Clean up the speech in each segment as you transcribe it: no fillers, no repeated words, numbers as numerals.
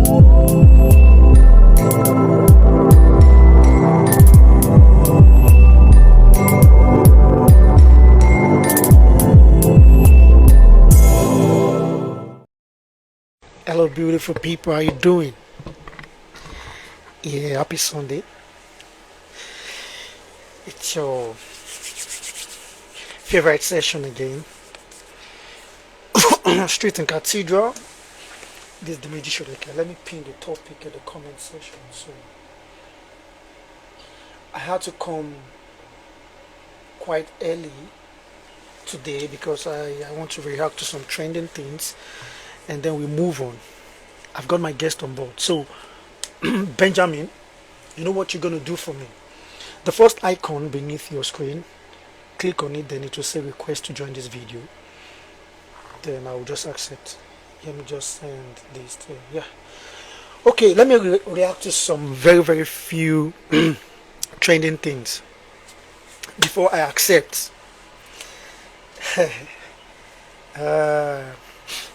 Hello, beautiful people. How you doing? Yeah, happy Sunday. It's your favorite session again. Street and Cathedral. This is the Meji. Okay, let me pin the topic in the comment section. So I had to come quite early today because I want to react to some trending things, and then we move on. I've got my guest on board. So Benjamin, you know what you're gonna do for me? The first icon beneath your screen, click on it, then it will say request to join this video. Then I will just accept. Let me just send this to yeah. Okay, let me react to some very few trending things before I accept. Let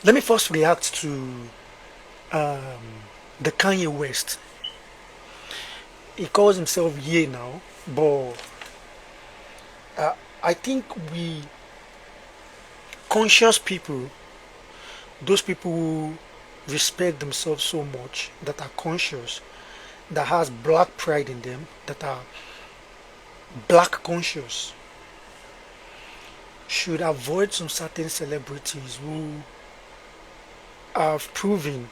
me first react to the Kanye West. He calls himself Ye now, but I think we conscious people, those people who respect themselves so much, that are conscious, that has black pride in them, that are black conscious, should avoid some certain celebrities who have proven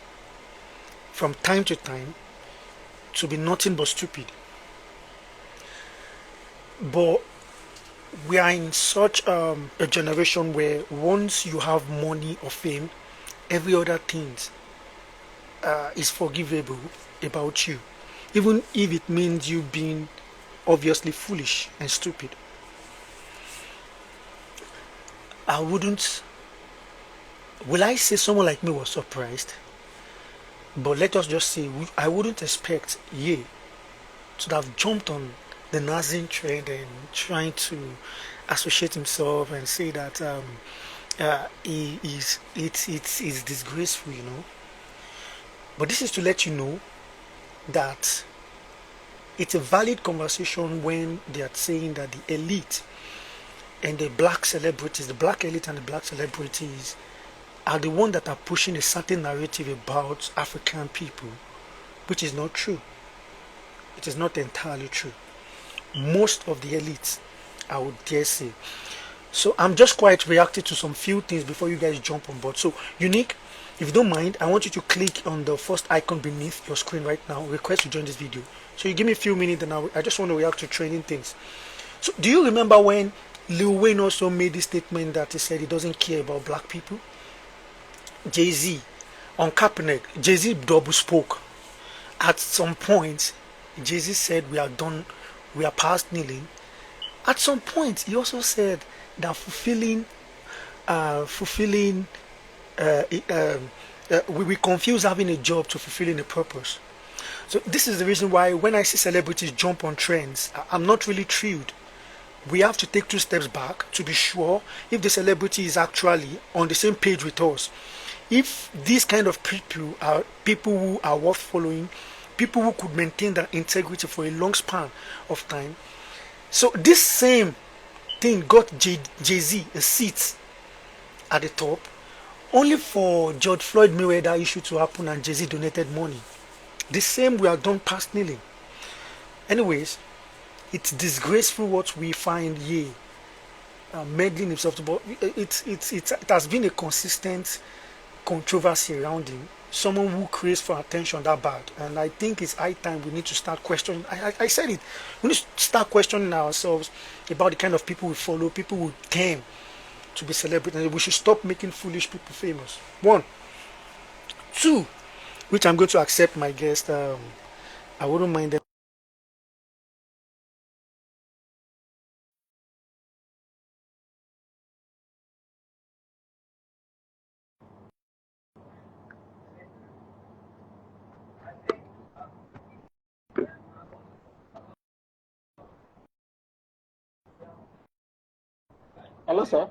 from time to time to be nothing but stupid. But we are in such a generation where once you have money or fame, every other thing is forgivable about you, even if it means you being obviously foolish and stupid. I wouldn't, will I say someone like me was surprised? But let us just say, I wouldn't expect Ye to have jumped on the Nazi trend and trying to associate himself and say that he is it's disgraceful, you know. But this is to let you know that it's a valid conversation when they are saying that the elite and the black celebrities, the black elite and the black celebrities, are the ones that are pushing a certain narrative about African people, which is not true. It is not entirely true. Most of the elites, I would dare say. So I'm just quite reacting to some few things before you guys jump on board. So Unique, if you don't mind, I want you to click on the first icon beneath your screen right now, request to join this video. So you give me a few minutes and I just want to react to trending things. So do you remember when Lil Wayne also made this statement that he said he doesn't care about black people? Jay-Z on Kaepernick, Jay-Z double spoke. At some point, Jay-Z said we are done, we are past kneeling. At some point, he also said that we confuse having a job to fulfilling a purpose. So this is the reason why when I see celebrities jump on trends, I'm not really thrilled. We have to take 2 steps back to be sure if the celebrity is actually on the same page with us. If these kind of people are people who are worth following, people who could maintain their integrity for a long span of time. So this same thing got Jay-Z a seat at the top, only for George Floyd Mayweather issue to happen and Jay-Z donated money. The same we are done past kneeling. Anyways, it's disgraceful what we find here, meddling himself to, but it has been a consistent controversy around him. Someone who craves for attention that bad, and I think it's high time we need to start questioning. I said it. We need to start questioning ourselves about the kind of people we follow, people who claim to be celebrities. And we should stop making foolish people famous. 1, 2, which I'm going to accept my guest. I wouldn't mind them. Hello, sir.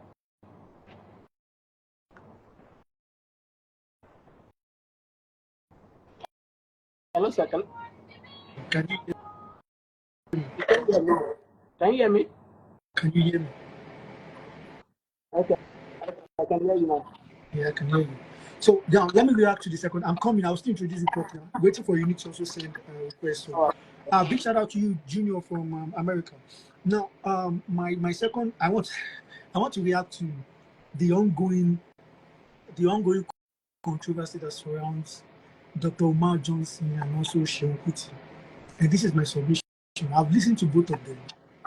Hello, sir. Can you hear You can hear me? can you hear me? Okay, I can hear you now. Yeah, I can hear you. So now let me react to the second. I'm coming. I'll still introduce it properly. I'm waiting for you to also send a request. So, All right. big shout out to you, Junior from America. Now, my second, I want to react to the ongoing controversy that surrounds Dr. Omar Johnson and also Sheon Kuti. And this is my submission. I've listened to both of them.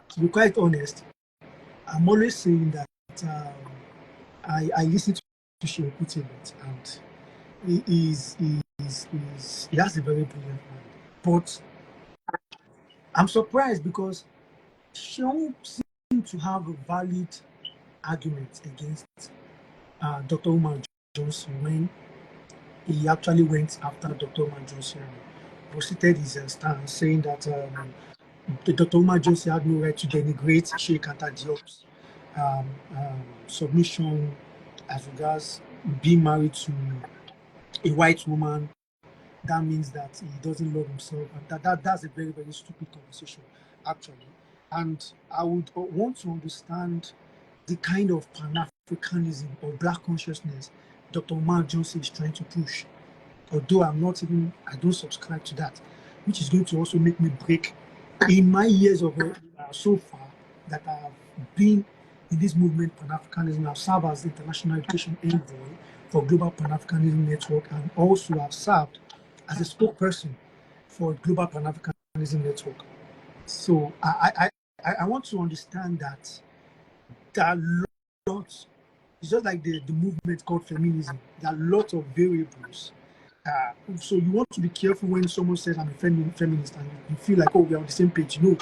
To be quite honest, I'm always saying that I listen to Sheon Kuti a lot, and he has a very brilliant mind. But I'm surprised because Sheon seemed to have a valid argument against Dr. Umar Johnson when he actually went after Dr. Umar Johnson and proceeded his stance, saying that the Dr. Umar Johnson had no right to denigrate Sheikh Anta Diop's submission as regards being married to a white woman. That means that he doesn't love himself, and that's a very, very stupid conversation, actually. And I would want to understand the kind of Pan-Africanism or Black consciousness Dr. Omar Johnson is trying to push. Although I don't subscribe to that, which is going to also make me break in my years of so far that I have been in this movement, Pan-Africanism. I've served as the International Education Envoy for Global Pan-Africanism Network, and also have served as a spokesperson for Global Pan-Africanism Network. So I want to understand that there are lots, it's just like the movement called feminism. There are lots of variables. So you want to be careful when someone says I'm a feminist and you feel like, oh, we're on the same page. No,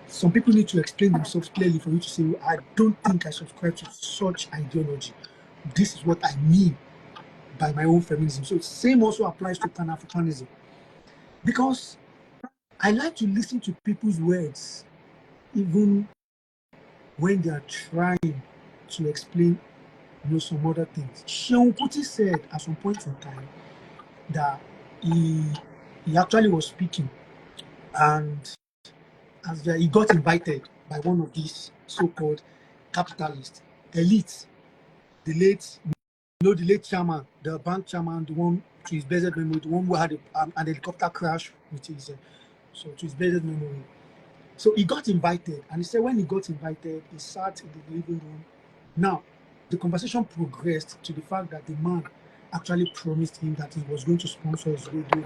some people need to explain themselves clearly for you to say, well, I don't think I subscribe to such ideology. This is what I mean by my own feminism. So the same also applies to Pan-Africanism. Because I like to listen to people's words, even when they are trying to explain some other things. Sheon Kuti said at some point in time that he actually was speaking, and as he got invited by one of these so-called capitalist elites, the late, the late chairman, the bank chairman, the one to his best memory, the one who had an helicopter crash with his, so to his best memory. So he got invited, and he said when he got invited, he sat in the living room. Now, the conversation progressed to the fact that the man actually promised him that he was going to sponsor his radio.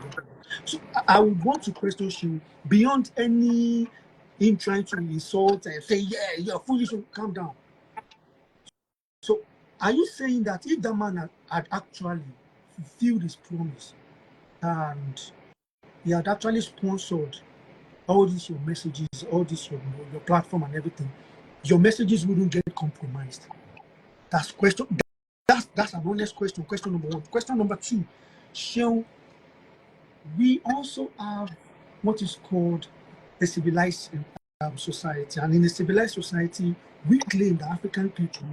So I would want to question him beyond any him trying to insult and say, yeah, you're foolish, calm down. So are you saying that if the man had actually fulfilled his promise and he had actually sponsored all these your messages, all this your platform and everything, your messages wouldn't get compromised? That's question. That's an honest question. Question number one. Question number two. Shall we also have what is called a civilized society? And in a civilized society, we claim that African people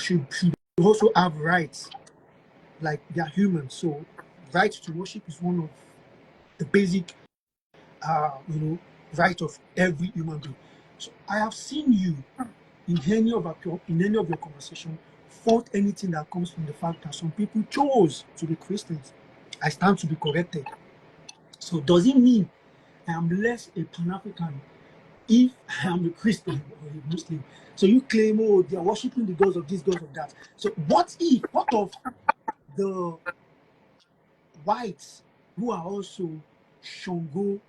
should also have rights, like they are humans. So, right to worship is one of the basic, right of every human being. So, I have seen you in any of your conversation fault anything that comes from the fact that some people chose to be Christians. I stand to be corrected. So does it mean I am less a Pan-African if I am a Christian or a Muslim? So you claim, oh, they are worshiping the gods of this, gods of that. So what of the whites who are also Shango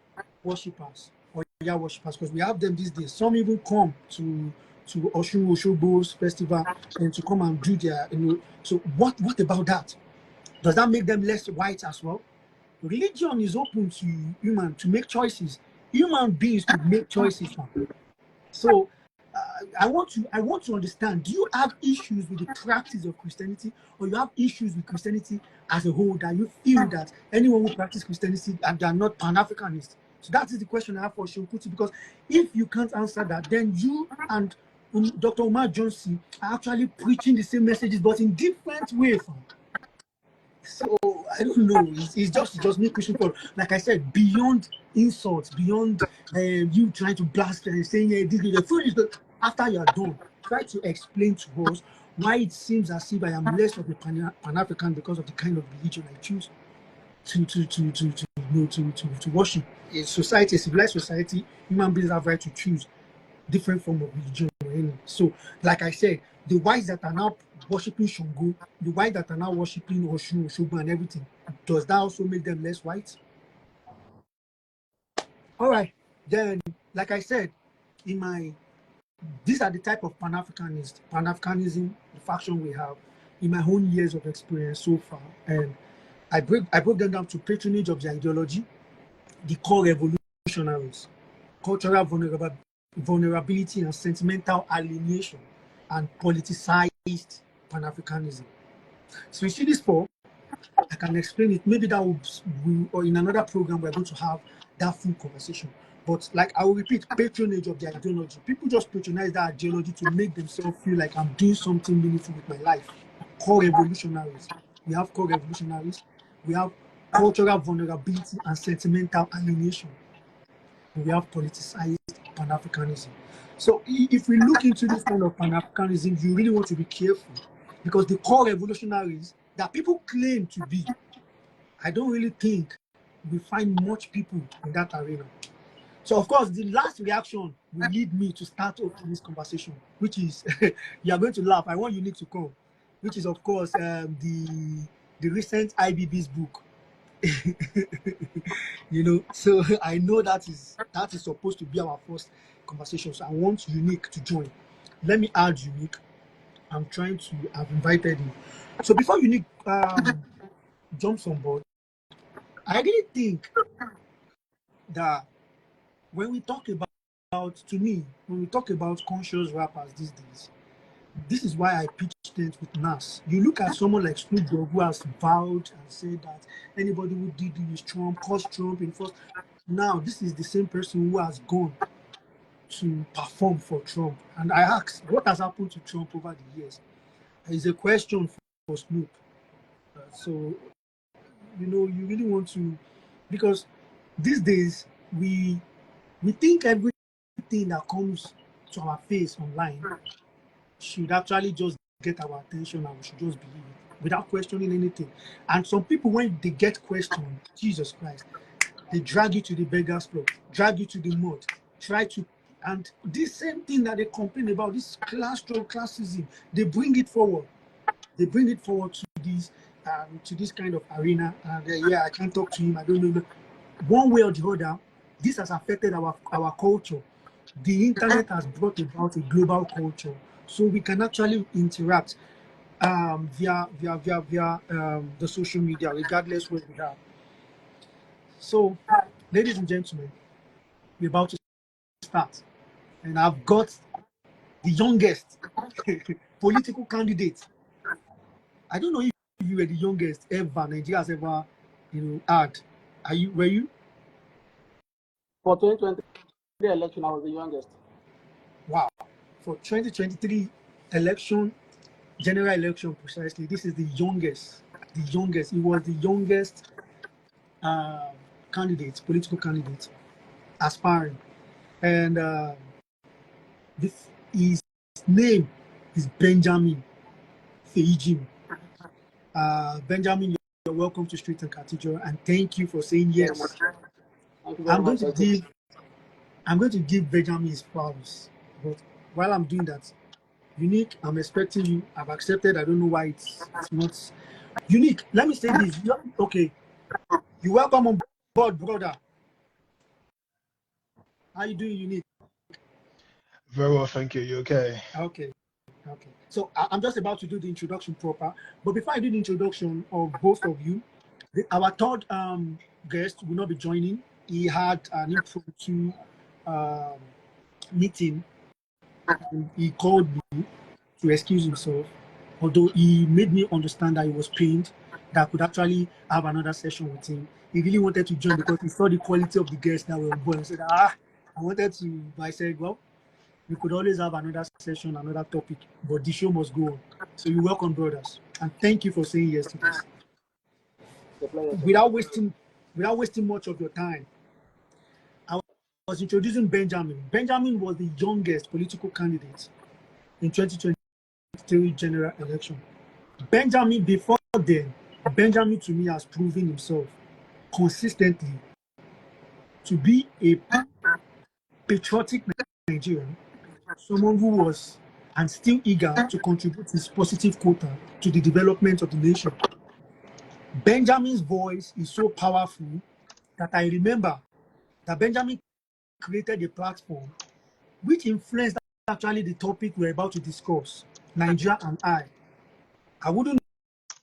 worshippers or Oya worshippers? Because we have them these days. Some even come to Oshun Oshobo's festival and to come and do their, So what about that? Does that make them less white as well? Religion is open to human to make choices. Human beings could make choices. So I want to understand, do you have issues with the practice of Christianity, or you have issues with Christianity as a whole, that you feel that anyone who practices Christianity and they are not Pan-Africanist? So that is the question I have for Shunkuti, because if you can't answer that, then you and Dr. Omar Johnson are actually preaching the same messages but in different ways. So I don't know. It's just me pushing for, like I said, beyond insults, beyond you trying to blast and saying, "Hey, this is the food is the." After you are done, try to explain to us why it seems as if I am less of a Pan-African because of the kind of religion I choose to worship. A society, a civilized society, human beings have right to choose different form of religion. So, like I said, the whites that are now worshiping Shango, the whites that are now worshiping Oshun, Oshogun, and everything, does that also make them less white? All right. Then, like I said, in my these are the type of Pan-Africanism, the faction we have in my own years of experience so far. And I broke them down to patronage of the ideology, the core revolutionaries, cultural vulnerability and sentimental alienation, and politicized Pan-Africanism. So you see this four, I can explain it. Maybe that will, or in another program, we're going to have that full conversation. But like I will repeat, patronage of the ideology. People just patronize that ideology to make themselves feel like I'm doing something meaningful with my life. Core revolutionaries. We have core revolutionaries. We have cultural vulnerability and sentimental alienation. And we have politicized Pan-Africanism. So if we look into this kind of Pan-Africanism, you really want to be careful, because the core revolutionaries that people claim to be, I don't really think we find much people in that arena. So of course, the last reaction will lead me to start off this conversation, which is you are going to laugh. I want Unique to come, which is of course the recent IBB's book. So I know that is supposed to be our first conversation. So I want Unique to join. Let me add Unique. I've invited him. So before Unique jumps on board, I really think that when we talk about, to me, when we talk about conscious rappers these days, this is why I pitched it with Nas. You look at someone like Snoop Dogg, who has vowed and said that anybody who did this Trump, caused Trump in first. Now, this is the same person who has gone to perform for Trump. And I asked, what has happened to Trump over the years? It's a question for Snoop. So, you really want to, because these days we think everything that comes to our face online should actually just get our attention, and we should just believe it without questioning anything. And some people, when they get questioned, Jesus Christ, they drag you to the beggar's plot, drag you to the mud, try to, and this same thing that they complain about, this classism, they bring it forward. They bring it forward to this kind of arena. And I can't talk to him. I don't know. One way or the other, this has affected our culture. The internet has brought about a global culture, so we can actually interact via the social media, regardless where we are. So, ladies and gentlemen, we're about to start, and I've got the youngest political candidate. I don't know if you were the youngest ever Nigeria has ever, had. Were you? For 2023 election, I was the youngest. Wow. For 2023 election, general election precisely, this is the youngest. The youngest. He was the youngest candidate, political candidate, aspiring. And his name is Benjamin Feyijimi. Benjamin, you're welcome to Street and Cathedral, and thank you for saying yes. Thank you very much. I'm going to give Benjamin his flowers. But while I'm doing that, Unique, I'm expecting you. I've accepted. I don't know why it's not Unique. Let me say this. Okay, you're welcome on board, brother. How you doing, Unique? Very well, thank you. You okay? Okay. So I'm just about to do the introduction proper. But before I do the introduction of both of you, our third guest will not be joining. He had an impromptu meeting, and he called me to excuse himself. Although he made me understand that he was pained, that I could actually have another session with him. He really wanted to join because he saw the quality of the guests that were on board and said, I wanted to, but I said, well, we could always have another session, another topic, but the show must go on. So you're welcome, brothers. And thank you for saying yes to this. The players. without wasting much of your time, I was introducing Benjamin. Benjamin was the youngest political candidate in 2023 general election. Benjamin, before then, Benjamin to me has proven himself consistently to be a patriotic Nigerian, someone who was and still eager to contribute his positive quota to the development of the nation. Benjamin's voice is so powerful that I remember that Benjamin created a platform which influenced actually the topic we're about to discuss, Nigeria and I. I wouldn't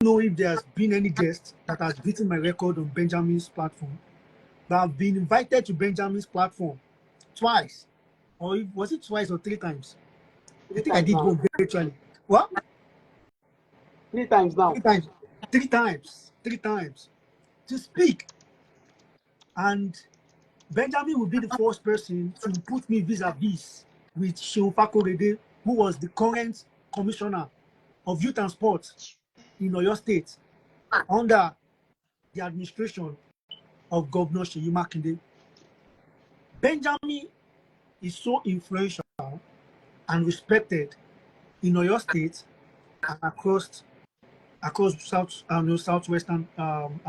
know if there's been any guest that has beaten my record on Benjamin's platform, but I've been invited to Benjamin's platform twice, or was it twice or three times? I think I did one virtually. What? 3 times now. 3 times. 3 times. 3 times to speak. And Benjamin will be the first person to put me vis-a-vis with Seun Fakorede, who was the current commissioner of youth and sports in Oyo State under the administration of Governor Seyi Makinde. Benjamin is so influential and respected in Oyo State and across southwestern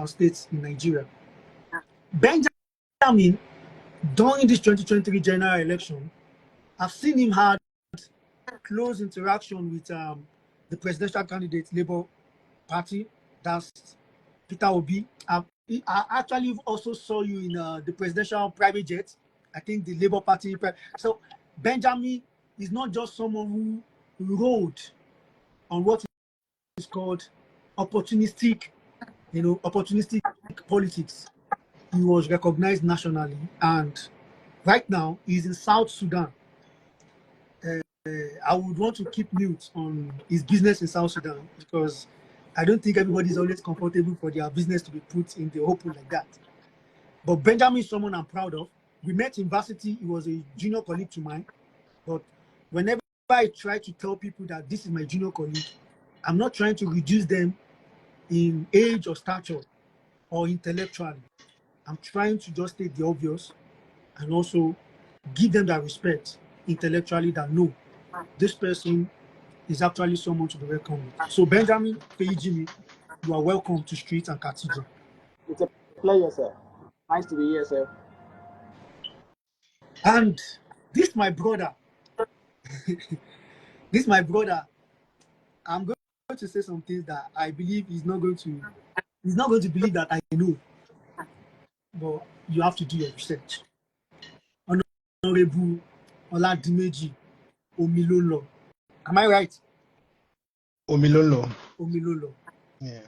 states in Nigeria. Benjamin, during this 2023 general election, I've seen him had close interaction with the presidential candidate, Labour Party, that's Peter Obi. I actually also saw you in the presidential private jet, I think the Labour Party. So Benjamin is not just someone who rode on what is called opportunistic politics. He was recognized nationally, and right now he's in South Sudan. I would want to keep mute on his business in South Sudan because I don't think everybody is always comfortable for their business to be put in the open like that. But Benjamin is someone I'm proud of. We met in varsity. He was a junior colleague to mine. But whenever I try to tell people that this is my junior colleague, I'm not trying to reduce them in age or stature or intellectually. I'm trying to just state the obvious and also give them that respect intellectually that no, this person is actually someone to be welcomed with. So Benjamin Feyijimi, you are welcome to Street and Cathedral. It's a pleasure, sir. Nice to be here, sir. And this my brother. This my brother. I'm going to say some things that I believe he's not going to believe that I know. But you have to do your research. Honorable Oladimeji Omilonlo. Am I right? Omilonlo. Omilonlo. Yeah.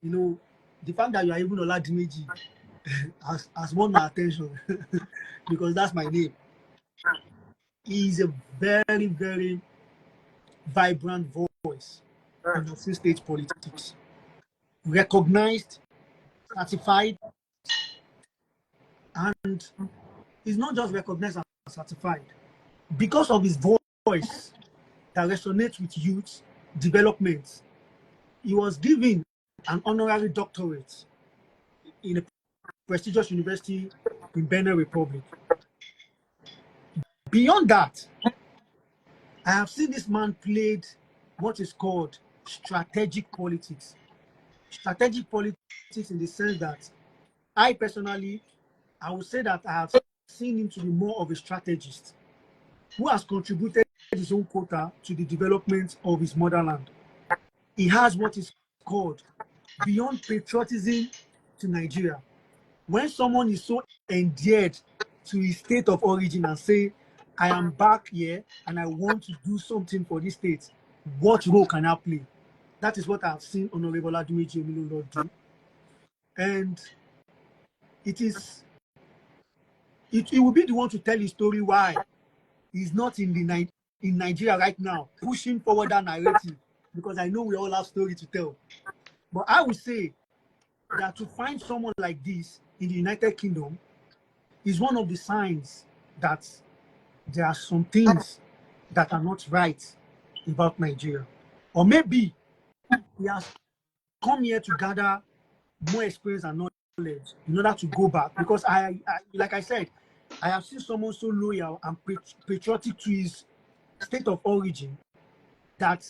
You know, the fact that you are even Oladimeji has won my attention because that's my name. He is a very, very vibrant voice in the state politics. Recognized, certified, and he's not just recognized and certified. Because of his voice that resonates with youth development, he was given an honorary doctorate in a prestigious university in Benin Republic. Beyond that, I have seen this man played what is called strategic politics. Strategic politics in the sense that I personally, I would say that I have seen him to be more of a strategist who has contributed his own quota to the development of his motherland. He has what is called beyond patriotism to Nigeria. When someone is so endeared to his state of origin and say, I am back here and I want to do something for this state, what role can I play? That is what I've seen Honorable Oladimeji Omilonlo do. And it will be the one to tell his story why he's not in Nigeria right now, pushing forward that narrative, because I know we all have story to tell. But I would say that to find someone like this in the United Kingdom is one of the signs that there are some things that are not right about Nigeria. Or maybe he has come here to gather more experience and knowledge in order to go back. Because like I said, I have seen someone so loyal and patriotic to his state of origin that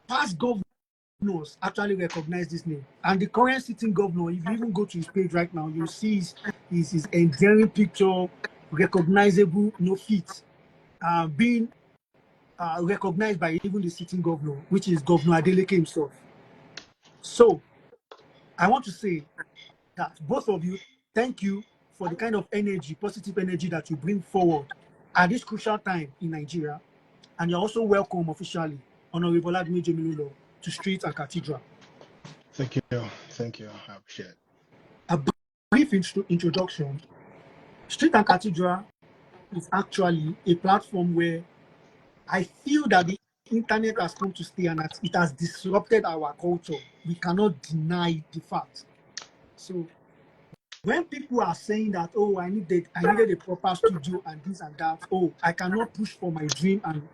past governors actually recognize this name. And the current sitting governor, if you even go to his page right now, you'll see his endearing picture, recognizable, no feet, being recognized by even the sitting governor, which is Governor Adeleke himself. So I want to say that both of you, thank you for the kind of energy, positive energy that you bring forward at this crucial time in Nigeria. And you're also welcome officially, Honorable Oladimeji, to Street and Cathedral. Thank you. Thank you. I appreciate it. A brief introduction. Street and Cathedral is actually a platform where I feel that the internet has come to stay and that it has disrupted our culture. We cannot deny the fact. So when people are saying that, oh, I needed a proper studio and this and that, oh, I cannot push for my dream, and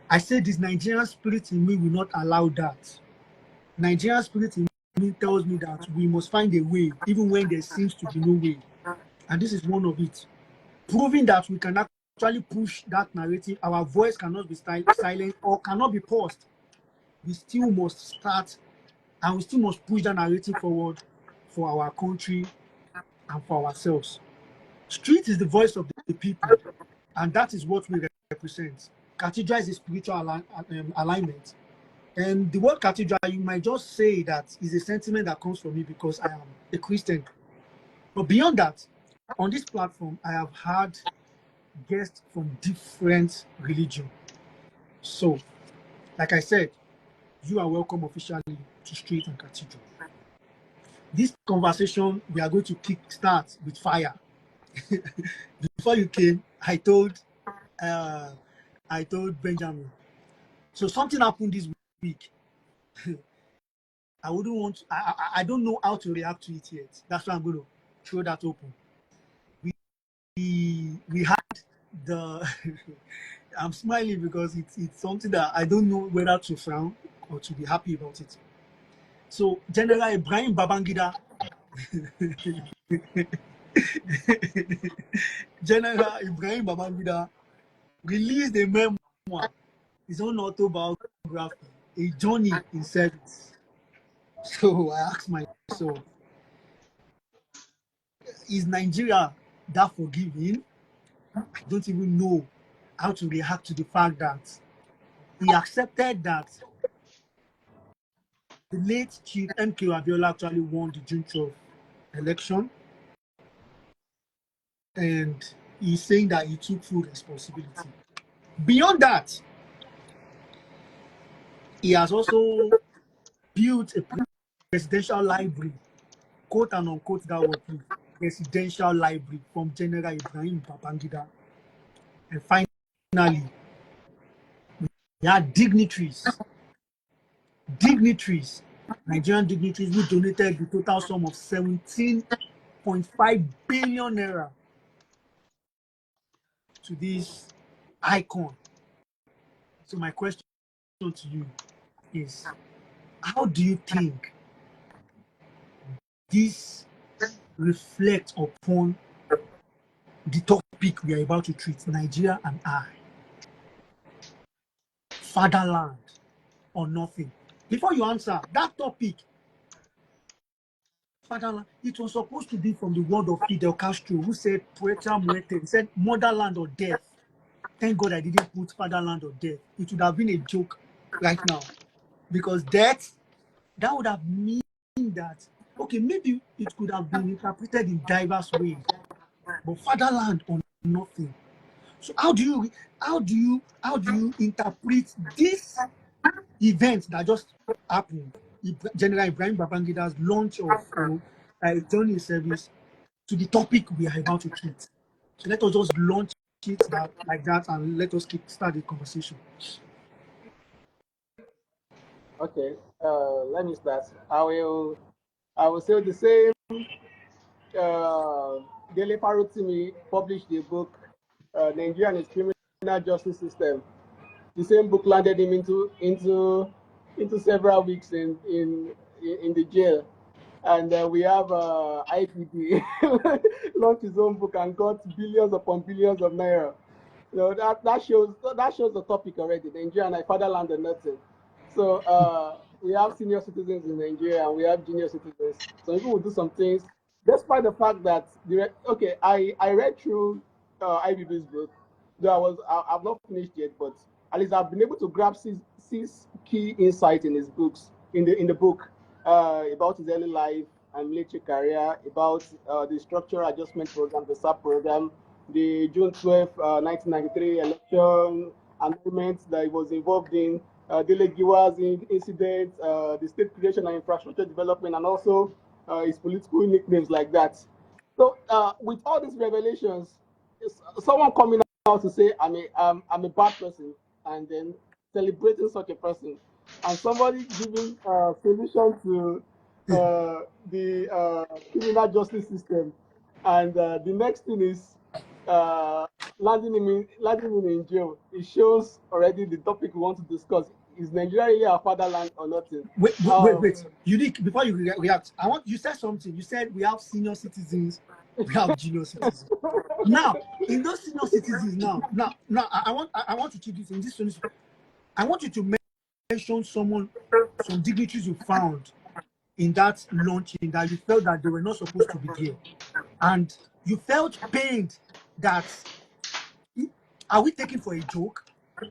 I say this Nigerian spirit in me will not allow that. Nigerian spirit in me tells me that we must find a way, even when there seems to be no way. And this is one of it. Proving that we can actually push that narrative, our voice cannot be silent or cannot be paused. We still must start and we still must push that narrative forward for our country and for ourselves. Street is the voice of the people, and that is what we represent. Cathedral is a spiritual alignment. And the word cathedral, you might just say that is a sentiment that comes from me because I am a Christian. But beyond that, on this platform, I have had guests from different religions. So, like I said, you are welcome officially to Street and Cathedral. This conversation, we are going to kick start with fire. Before you came, I told Benjamin. So something happened this week. I wouldn't want to, I don't know how to react to it yet. That's why I'm going to throw that open. We had the I'm smiling because it's something that I don't know whether to frown or to be happy about it. So General Ibrahim Babangida General Ibrahim Babangida released a memoir, his own autobiography, A Journey in Service. So I asked myself, is Nigeria that forgiving? I don't even know how to react to the fact that he accepted that the late Chief M.K. Abiola actually won the June 12th election, and he's saying that he took full responsibility. Beyond that, he has also built a presidential library, quote and unquote that word, presidential library from General Ibrahim Babangida. And finally, we had dignitaries, Nigerian dignitaries who donated the total sum of 17.5 billion naira to this icon. So my question to you is, how do you think this reflects upon the topic we are about to treat, Nigeria and I? Fatherland or nothing? Before you answer that topic, fatherland, it was supposed to be from the word of Fidel Castro, who said Puerta Muerte. He said motherland or death. Thank God I didn't put fatherland or death. It would have been a joke right now. Because death, that would have mean that, okay, maybe it could have been interpreted in diverse ways. But fatherland or nothing. So how do you interpret this event that just happened? General Ibrahim Babangida's launch of journey service to the topic we are about to treat. So let us just launch it like that and let us start the conversation. Okay, let me start. I will say the same. Dele Farutimi published the book Nigeria and its Criminal Justice System. The same book landed him into several weeks in the jail. And we have IPD launched his own book and got billions upon billions of naira. That shows the topic already. Nigeria and Fatherland and nothing. So we have senior citizens in Nigeria and we have junior citizens. So people will do some things, despite the fact that I read through IBB's book. Though I've not finished yet, but at least I've been able to grab six key insights in his books in the book about his early life and military career, about the structural adjustment program, the SAP program, the June 12th, 1993 election amendments that he was involved in, Dele Giwa's incident, the state creation and infrastructure development, and also his political nicknames like that. So with all these revelations, someone coming out to say I'm a bad person, and then celebrating such a person, and somebody giving a solution to the criminal justice system, and the next thing is uh, landing him in jail. It shows already the topic we want to discuss. Is Nigeria really our fatherland or nothing? Wait. Unique, before you react, you said something. You said we have senior citizens, we have junior citizens. Now, in those senior citizens, I want to keep this in this solution. I want you to mention some dignitaries you found in that launching that you felt that they were not supposed to be there, and you felt pained that are we taken for a joke,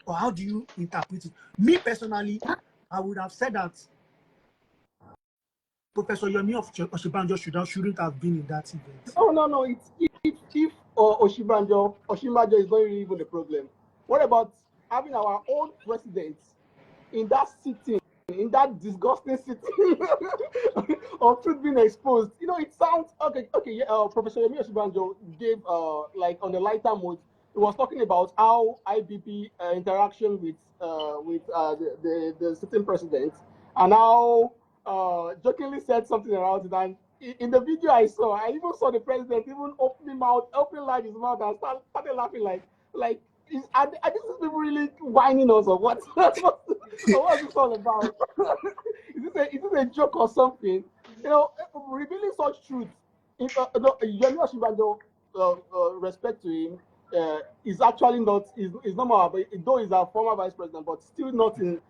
or how do you interpret it? Me personally, I would have said that Professor Yomi of Oshibanjo shouldn't have been in that event. No. It's if Oshibanjo is not really even the problem. What about having our own president in that sitting, in that disgusting sitting of truth being exposed? It sounds okay. Okay, yeah, Professor Yemi Oshibanjo gave like on the lighter mode. He was talking about how IBP interaction with the sitting president, and how jokingly said something around it. And in the video I even saw the president even open large his mouth and started laughing like are these people really whining us or what? What's this all about? Is this a joke or something? Revealing such truth. Yemi Osinbajo, respect to him, is actually not is normal, but though he's a former vice president, but still not in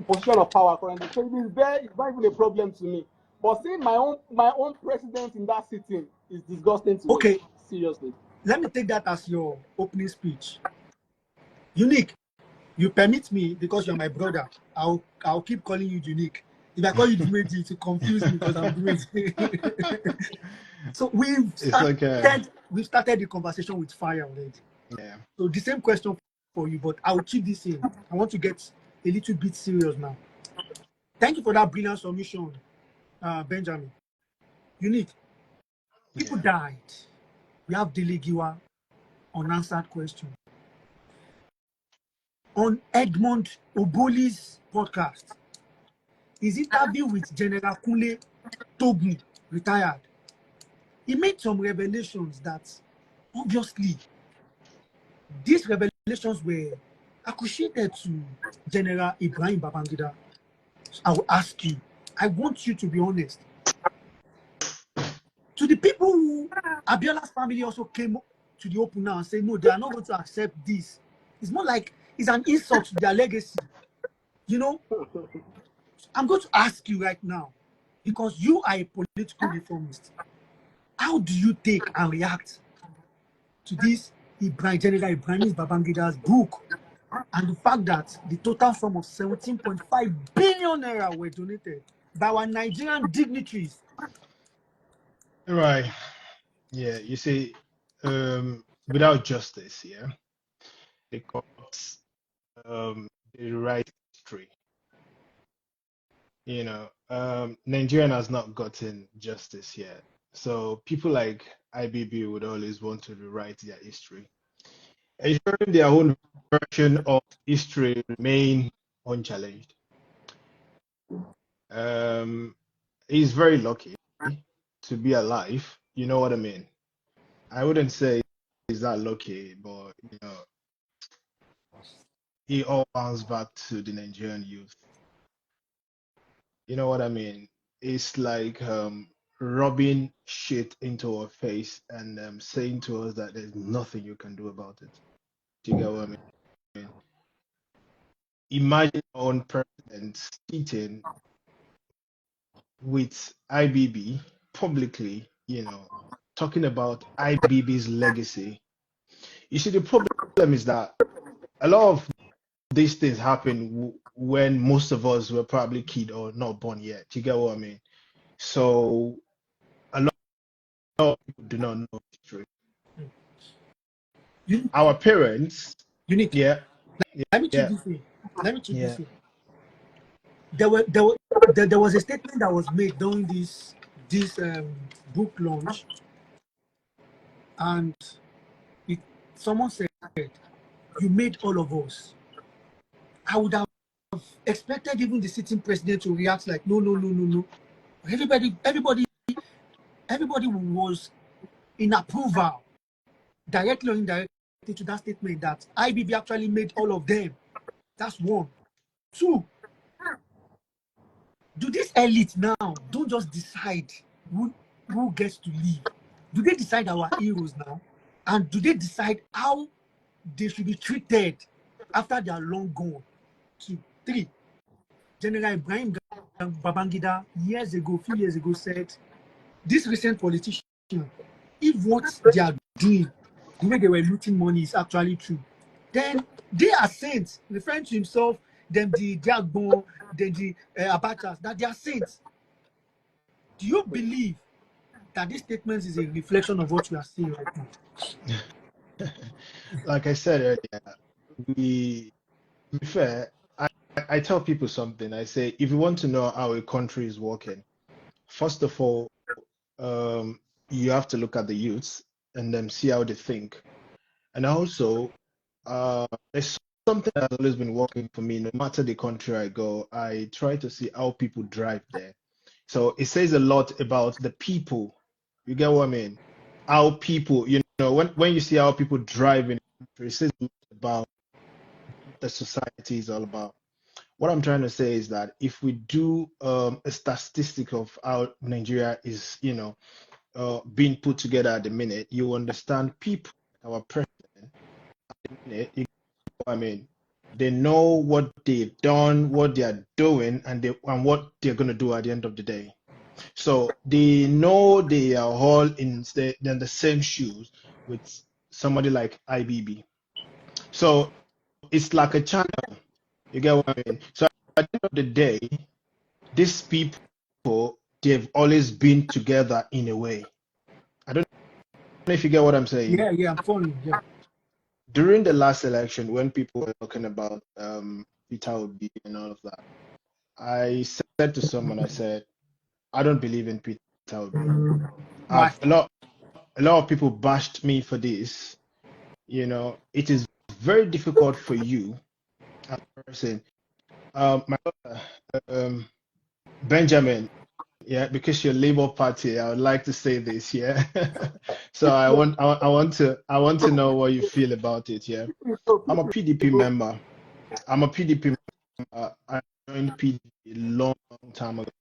position of power currently. So it's not even a problem to me. But seeing my own president in that sitting is disgusting to me. Okay, Seriously. let me take that as your opening speech. Unique, you permit me because you're my brother. I'll keep calling you Unique. If I call you Dimeji, to confuse me because I'm Dimeji. So It's like we've started the conversation with fire already. yeah. So the same question for you, but I'll keep this in. I want to get a little bit serious now. Thank you for that brilliant submission, Benjamin. Unique. People died. We have Dele Giwa, unanswered question. On Edmond Oboli's podcast, his interview with General Kunle Togun, retired, he made some revelations that obviously these revelations were accreted to General Ibrahim Babangida. I will ask you, I want you to be honest. To the people who Abiola's family also came to the open now and said, no, they are not going to accept this. It's more like it's an insult to their legacy. I'm going to ask you right now, because you are a political reformist. How do you take and react to this General Ibrahim Babangida's book and the fact that the total sum of 17.5 billion naira were donated by our Nigerian dignitaries? Right. Yeah. You see, without justice, the courts they write history. Nigerian has not gotten justice yet. So people like IBB would always want to rewrite their history, ensuring their own version of history remain unchallenged. He's very lucky to be alive. You know what I mean? I wouldn't say he's that lucky, but he all bounds back to the Nigerian youth. You know what I mean? is like rubbing shit into our face and saying to us that there's nothing you can do about it. Do you get what I mean? Imagine our own president sitting with IBB publicly, talking about IBB's legacy. You see, the problem is that a lot of these things happen when most of us were probably kid or not born yet. Do you get what I mean? So a lot of people do not know history. You, Our parents, unique. yeah, Let me check yeah, this way. Let me check yeah. this way. There was a statement that was made during this book launch, and it, someone said, "You made all of us." I would have expected even the sitting president to react like, "No, no, no, no, no." Everybody was in approval, directly or indirectly, to that statement that IBB actually made all of them. That's one. Two, do this elite now don't just decide who gets to live? Do they decide our heroes now? And do they decide how they should be treated after they are long gone? 2, 3, General Ibrahim Babangida few years ago said, this recent politician, if what they are doing, the way they were looting money is actually true, then they are saints, referring to himself, them the Diagbon, then the Abachas, that they are saints. Do you believe that this statement is a reflection of what we are seeing right now? Like I said earlier, to be fair, I tell people something. I say, if you want to know how a country is working, first of all, you have to look at the youths and then see how they think. And also, there's something that's always been working for me. No matter the country I go, I try to see how people drive there. So it says a lot about the people. You get what I mean? How people, when you see how people drive in a country, it says a lot about the society is all about. What I'm trying to say is that if we do a statistic of how Nigeria is, being put together at the minute, you understand people, our president, at the minute, you know what I mean, they know what they've done, what they are doing, and what they're gonna do at the end of the day. So they know they are all in the same shoes with somebody like IBB. So it's like a channel. You get what I mean? So at the end of the day, these people, they've always been together in a way. I don't know if you get what I'm saying. Yeah, I'm following. Yeah. During the last election, when people were talking about Peter Obi and all of that, I said to someone, I said, I don't believe in Peter Obi. Why? I've a lot of people bashed me for this. It is very difficult for you as a person. My brother, Benjamin, yeah, because you're Labour Party, I would like to say this, yeah. So I want to know what you feel about it, yeah. I'm a PDP member. I joined PDP a long, long time ago.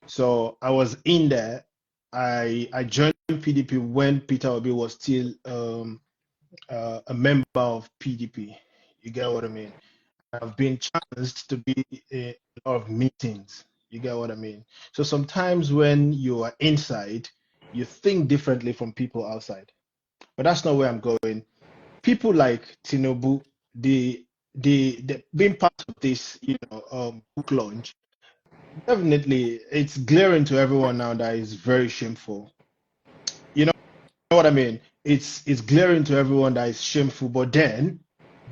So I was in there. I joined PDP when Peter Obi was still a member of PDP. You get what I mean? I've been chanced to be in a lot of meetings. You get what I mean? So sometimes when you are inside, you think differently from people outside. But that's not where I'm going. People like Tinubu, the being part of this, book launch, definitely it's glaring to everyone now that is very shameful. You know what I mean? It's glaring to everyone that is shameful, but then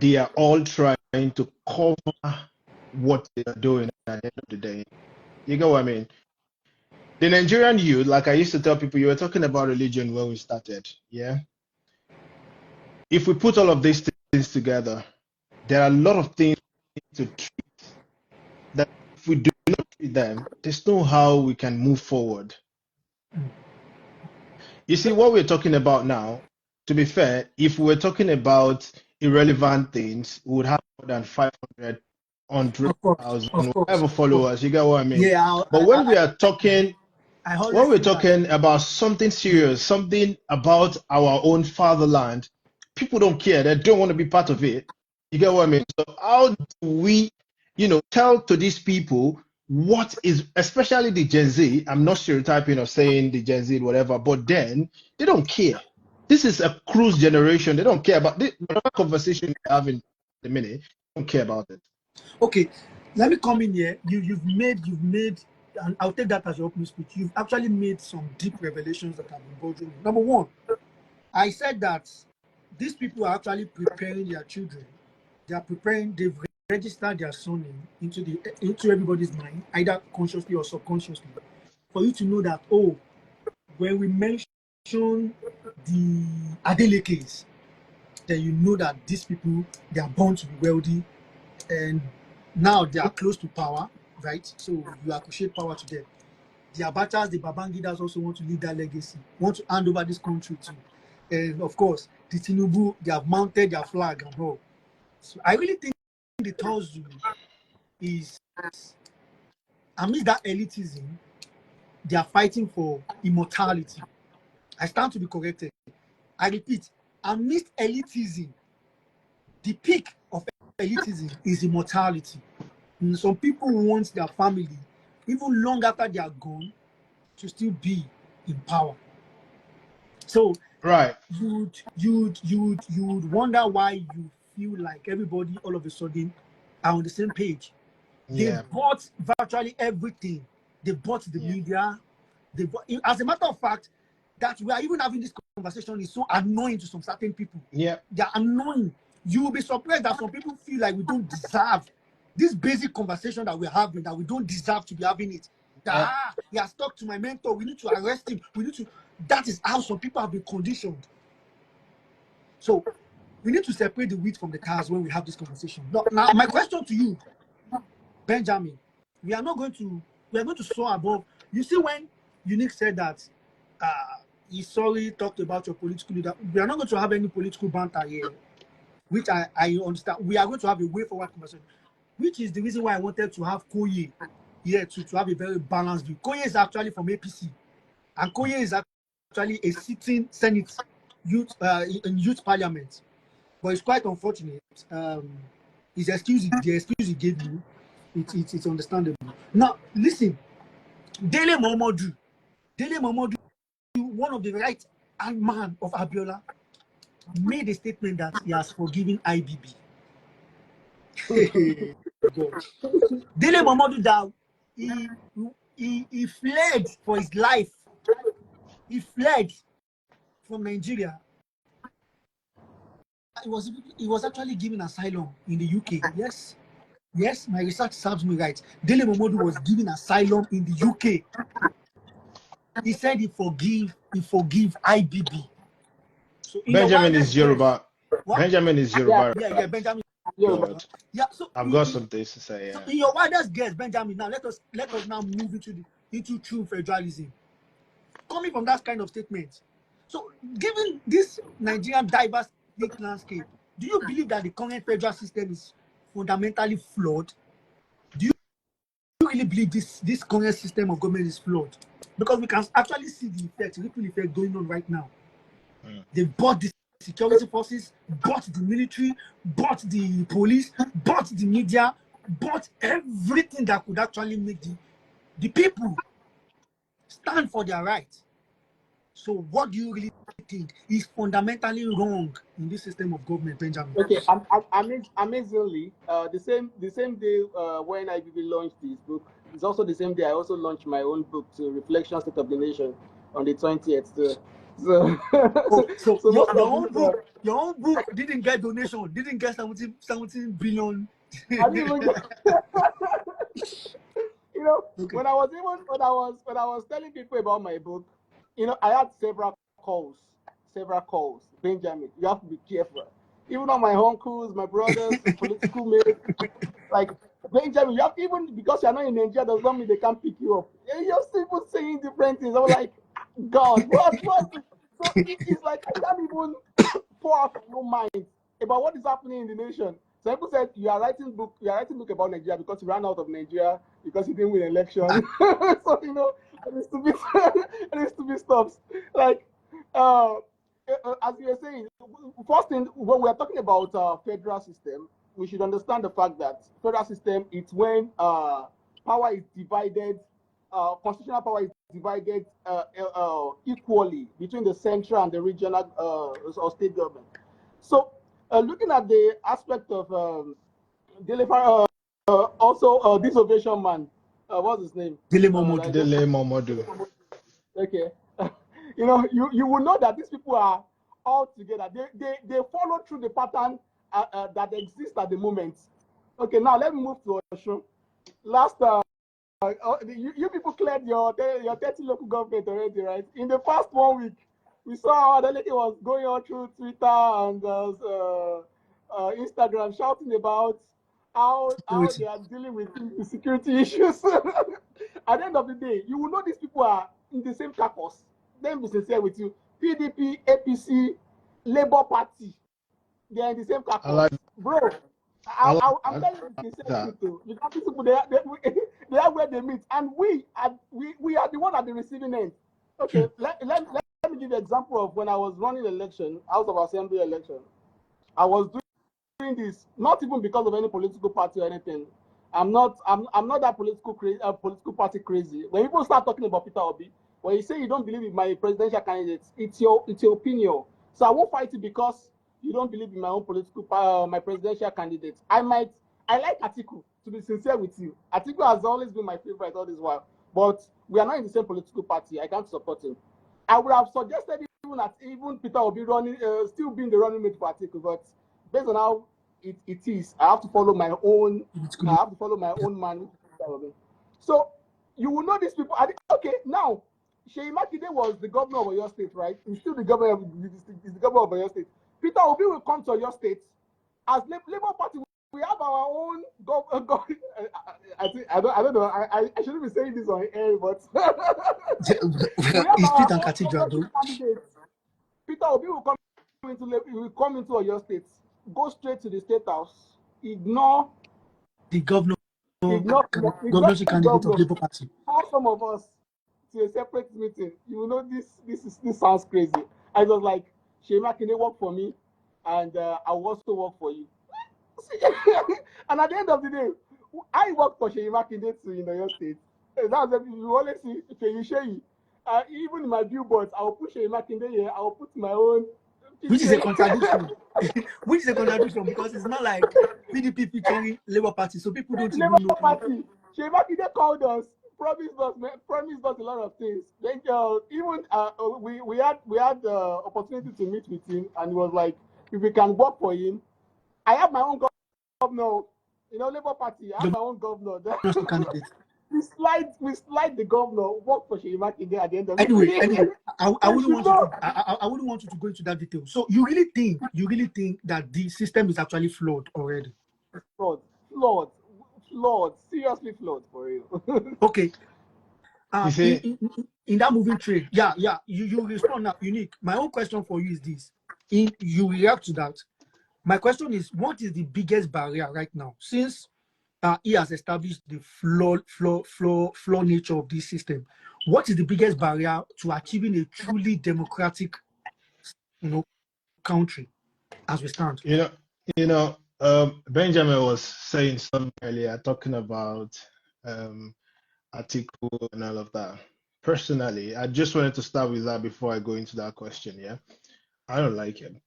they are all trying to cover what they are doing at the end of the day. You get what I mean? The Nigerian youth, like I used to tell people, you were talking about religion when we started. Yeah. If we put all of these things together, there are a lot of things to treat that if we do not treat them, there's no how we can move forward. You see, what we're talking about now, to be fair, if we were talking about irrelevant things, we would have more than 500 Of 100,000, course, whatever of course. followers. You get what I mean? Yeah, But I when always we're say that. talking about something serious, something about our own fatherland, people don't care. They don't want to be part of it. You get what I mean? So how do we, tell to these people what is, especially the Gen Z? I'm not stereotyping or saying the Gen Z, whatever, but then they don't care. This is a cruise generation. They don't care about this. Whatever conversation we're having in a minute, they don't care about it. Okay, let me come in here. You've made, and I'll take that as your opening speech. You've actually made some deep revelations that have been bothering me. Number one, I said that these people are actually preparing their children. They are preparing. They've registered their son into everybody's mind, either consciously or subconsciously, for you to know that when we mention the Adelekes, then you know that these people, they are born to be wealthy, and now they are close to power, right? So you appreciate power to them. The Abachas, the Babangidas also want to leave that legacy, want to hand over this country to. And of course, the Tinubu, they have mounted their flag and all. So I really think the Tozu is, amidst that elitism, they are fighting for immortality. I stand to be corrected. I repeat, amidst elitism, the peak of elitism is immortality. Some people want their family, even long after they are gone, to still be in power. So Right. you would wonder why you feel like everybody all of a sudden are on the same page. They Yeah. bought virtually everything. They bought the Yeah. media. As a matter of fact, that we are even having this conversation is so annoying to some certain people. Yeah. They are annoying. You will be surprised that some people feel like we don't deserve this basic conversation that we're having, that we don't deserve to be having it. Yeah. He has talked to my mentor. We need to arrest him. We need to. That is how some people have been conditioned. So we need to separate the wheat from the tares when we have this conversation. Now my question to you, Benjamin, we are going to soar above. You see, when Unique said that he's sorry, talked about your political leader, we are not going to have any political banter here, which I understand. We are going to have a way forward conversation, which is the reason why I wanted to have Koye here to have a very balanced view. Koye is actually from APC, and Koye is actually a sitting Senate in youth parliament. But it's quite unfortunate. The excuse he gave you, it's understandable. Now, listen, Dele Momodu, one of the right hand man of Abiola, made a statement that he has forgiven IBB. God. Dele Momodu, that he fled for his life. He fled from Nigeria. He was actually given asylum in the UK. Yes, my research serves me right. Dele Momodu was given asylum in the UK. He said he forgive IBB. So in your Benjamin is wildest guess, Yoruba. what? Benjamin is Yeah, Yoruba, Yeah, right? Benjamin. yeah, Good. Yeah, so I've got some things to say. so Yeah. in your wildest guess, Benjamin. Now let us now move into true federalism. Coming from that kind of statement. So given this Nigerian diverse landscape, do you believe that the current federal system is fundamentally flawed? Do you really believe this current system of government is flawed? Because we can actually see the ripple effect going on right now. Mm. They bought the security forces, bought the military, bought the police, bought the media, bought everything that could actually make the people stand for their rights. So what do you really think is fundamentally wrong in this system of government, Benjamin? okay. Amazingly, the same day when IBB launched his book, it's also the same day I also launched my own book, to Reflections State of the Nation, on the 20th. So Oh, so so your, most your of own these, book, your own book didn't get donation, didn't get 17 billion. I didn't even Okay. when I was telling people about my book, I had several calls. Benjamin, you have to be careful. Even on my uncles, my brothers, political mates, like, Benjamin, you have, even because you're not in Nigeria does not mean they can't pick you up. You're still saying different things. I'm like, God, what? So it's like I can't even pour out my own mind about what is happening in the nation. Some people said you are writing book about Nigeria because you ran out of Nigeria because you didn't win election. So and it's stupid, and it's stupid stuff. Like as you were saying, first thing when we are talking about federal system, we should understand the fact that federal system it's when power is divided, constitutional power is divided equally between the central and the regional or state government. So, looking at the aspect of also this ovation man, what's his name? Dele Momodu. Dele Momodu. Okay, you will know that these people are all together. They follow through the pattern that exists at the moment. Okay, now let me move to Osun. Last you people cleared your 30 local government already, right? In the past 1 week, we saw how Adeleke was going on through Twitter and Instagram shouting about how they are dealing with the security issues. At the end of the day, you will know these people are in the same caucus. Let me be sincere with you. PDP, APC, Labour Party, they are in the same caucus. Bro, I'm telling you the same truth. Because these people, they are where they meet. And we are the one at the receiving end. Okay, let me give you an example of when I was running election, House of Assembly election. I was doing this not even because of any political party or anything. I'm not that political party crazy. When people start talking about Peter Obi, when you say you don't believe in my presidential candidates, it's your opinion. So I won't fight it because you don't believe in my own my presidential candidates. I like Atiku, to be sincere with you. Atiku has always been my favorite all this while, but we are not in the same political party. I can't support him. I would have suggested even Peter Obi still being the running mate for Atiku, but based on how it is, I have to follow my own. I have to follow my own man. So you will know these people. Okay, now Sheyi Makinde was the governor of Oyo State, right? He's still the governor of Oyo State. Peter Obi will come to your state as Labour Party. We have our own I don't know. I shouldn't be saying this on air, but It's Street and Cathedral, though. Peter Obi will come into your state, go straight to the state house, ignore the governorship the candidate of Labour Party. Call some of us to a separate meeting. You will know this sounds crazy. I was like, Sheyi Makinde work for me, and I will also work for you. And at the end of the day, I work for Sheyi Makinde too in your state. That's what you always see Sheyi. Even in my billboards, I will put Sheyi Makinde here. I will put my own. Which is a contradiction. Which is a contradiction because it's not like PDP featuring Labour Party, so people don't even know. Party. Sheyi Makinde called us, promised us a lot of things. Then even we had the opportunity to meet with him, and he was like, if we can work for him, I have my own governor. Labour Party. I have my own governor. We slide the governor, work for Sheyi Makinde at the end of the day. Anyway, I wouldn't want you to go into that detail. So you really think that the system is actually flawed already? Flawed, seriously flawed for real. Okay. In that moving trade, you respond now. Unique. My own question for you is this: you react to that. My question is, what is the biggest barrier right now, since he has established the flaw nature of this system? What is the biggest barrier to achieving a truly democratic, country as we stand? Benjamin was saying something earlier, talking about Atiku and all of that. Personally, I just wanted to start with that before I go into that question. Yeah, I don't like him.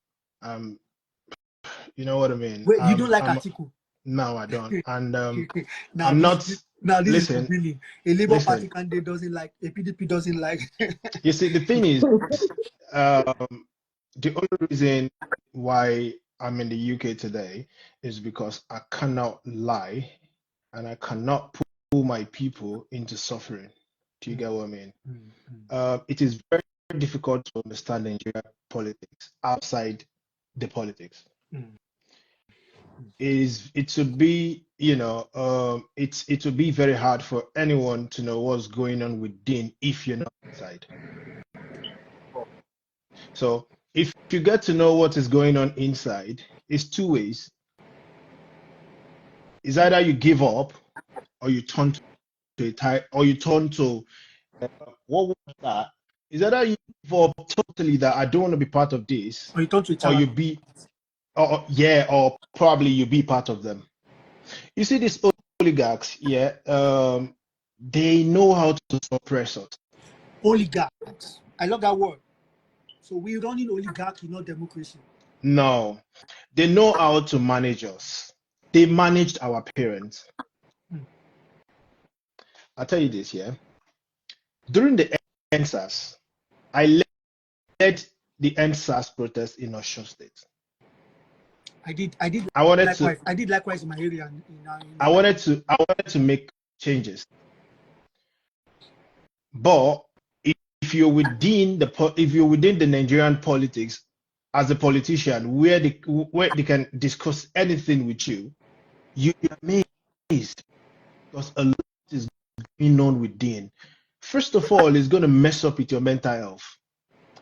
You know what I mean? Wait, you don't like Atiku? No, I don't. And I'm not. Now this listen, is really a Labour Party candidate doesn't like, a PDP doesn't like. You see, the thing is, the only reason why I'm in the UK today is because I cannot lie and I cannot pull my people into suffering. Do you get what I mean? It is very difficult to understand Nigerian politics outside the politics. It would be, it would be very hard for anyone to know what's going on within if you're not inside. So if you get to know what is going on inside, it's two ways. It's either you give up or you turn to a type, or you turn to what was that? Is either you give up totally that I don't want to be part of this, Or you turn to a or you child. be, or yeah, or probably you be part of them. You see, these oligarchs, yeah, they know how to suppress us. Oligarchs. I love that word. So we're running oligarchy, not democracy. No, they know how to manage us. They managed our parents. I'll tell you this, yeah. During the End SARS, I led the End SARS protest in Osun State. I did I wanted likewise. to, I did likewise in my area in I wanted to, I wanted to make changes. But if you're within the Nigerian politics as a politician, where they can discuss anything with you, you'll be amazed because a lot is going on within. First of all, it's going to mess up with your mental health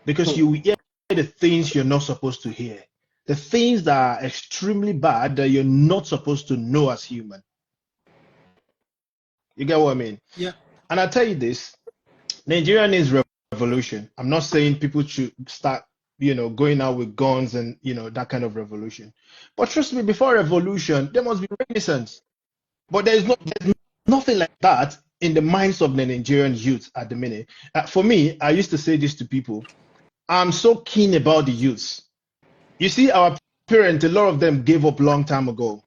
because you will hear the things you're not supposed to hear, the things that are extremely bad that you're not supposed to know as human. You get what I mean? Yeah. And I tell you this, Nigeria needs revolution. I'm not saying people should start, going out with guns and, that kind of revolution. But trust me, before revolution, there must be renaissance. But there's nothing like that in the minds of the Nigerian youth at the minute. For me, I used to say this to people. I'm so keen about the youths. You see, our parents, a lot of them gave up long time ago.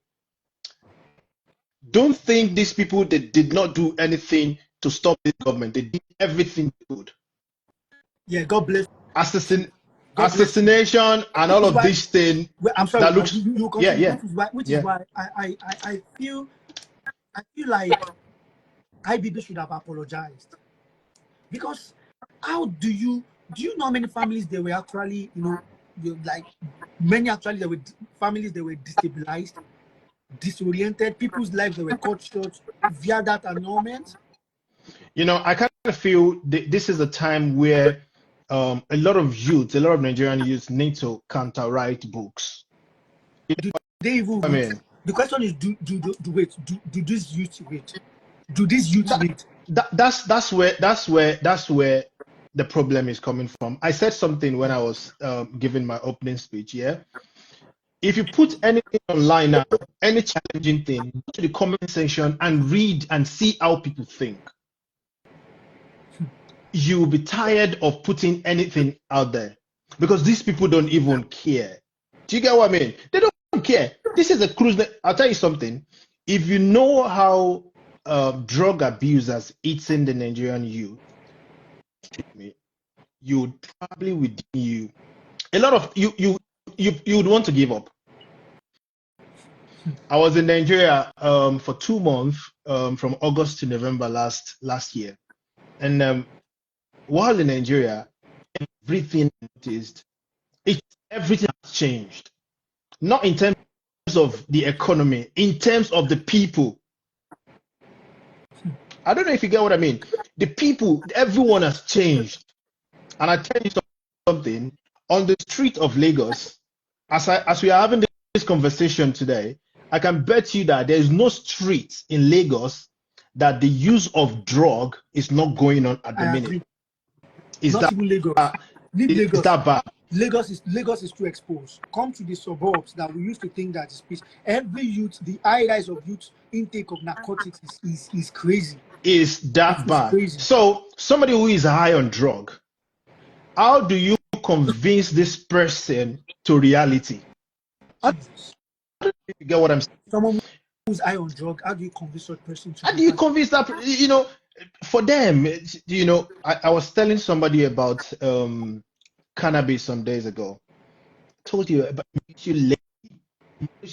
Don't think these people, they did not do anything to stop this government. They did everything they could. Yeah, God bless. God bless. Assassination and all Which is of why, this thing well, I'm sorry, that looks, you yeah, continue. yeah, Which is yeah. why I feel like IBB should have apologized, because how do you know how many families they were actually, like many actually there were families that were destabilized, disoriented, people's lives that were cut short via that annulment. I kind of feel this is a time where a lot of Nigerian youths need to counterwrite books. Do they even I read? mean, The question is, do wait? Do these youth read? Do these youth read? that's where the problem is coming from. I said something when I was giving my opening speech. Yeah, if you put anything online now, any challenging thing, go to the comment section and read and see how people think. You will be tired of putting anything out there because these people don't even care. Do you get what I mean? They don't care. This is a cruise. I'll tell you something. If you know how drug abuse has eaten the Nigerian youth, you would probably within you a lot of you would want to give up. I was in Nigeria for 2 months from August to November last year, and while in Nigeria, everything noticed everything has changed. Not in terms of the economy, in terms of the people. I don't know if you get what I mean. The people, everyone has changed. And I tell you something, on the street of Lagos, as we are having this conversation today, I can bet you that there is no street in Lagos that the use of drug is not going on at the I minute. agree. Not even Lagos. Leave Is Lagos. that bad? Lagos is too exposed. Come to the suburbs that we used to think that is peace. Every youth, the high rise of youth intake of narcotics is crazy. Is that bad? Crazy. So somebody who is high on drug, how do you convince this person to reality? Jesus. You get what I'm saying? Someone who's high on drug, how do you convince that person to? How do you convince that? For them, I was telling somebody about cannabis some days ago. I told you about it makes you lazy.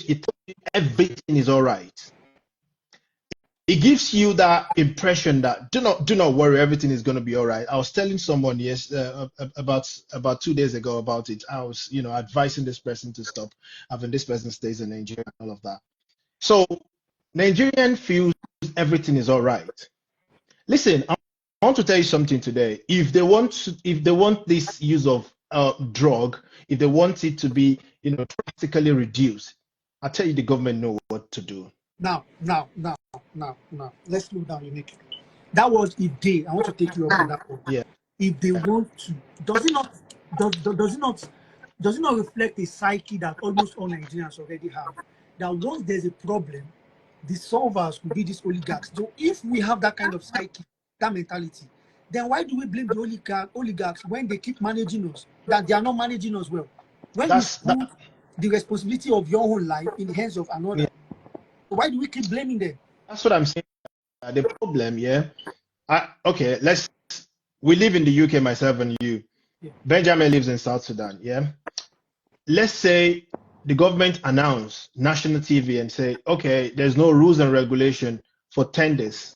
It tells you everything is all right. It gives you that impression that do not worry, everything is going to be all right. I was telling someone about 2 days ago about it. I was advising this person to stop having this person stays in Nigeria and all of that. So Nigerian feels everything is all right. Listen, I want to tell you something today. If they want this use of drug, if they want it to be practically reduced, I tell you the government know what to do. Now. Let's slow down, Unique. That was if they. I want to take you up on that one. Yeah. If they want to, does it not reflect a psyche that almost all Nigerians already have? That once there's a problem, the solvers could be these oligarchs. So if we have that kind of psyche, that mentality, then why do we blame the oligarchs when they keep managing us? That they are not managing us well. When you That's that. put the responsibility of your own life in the hands of Yeah, another, why do we keep blaming them? that's what I'm saying. The problem, yeah. Okay, we live in the UK, myself and you. Yeah. Benjamin lives in South Sudan, yeah. Let's say the government announce national TV and say, okay, there's no rules and regulation for 10 days.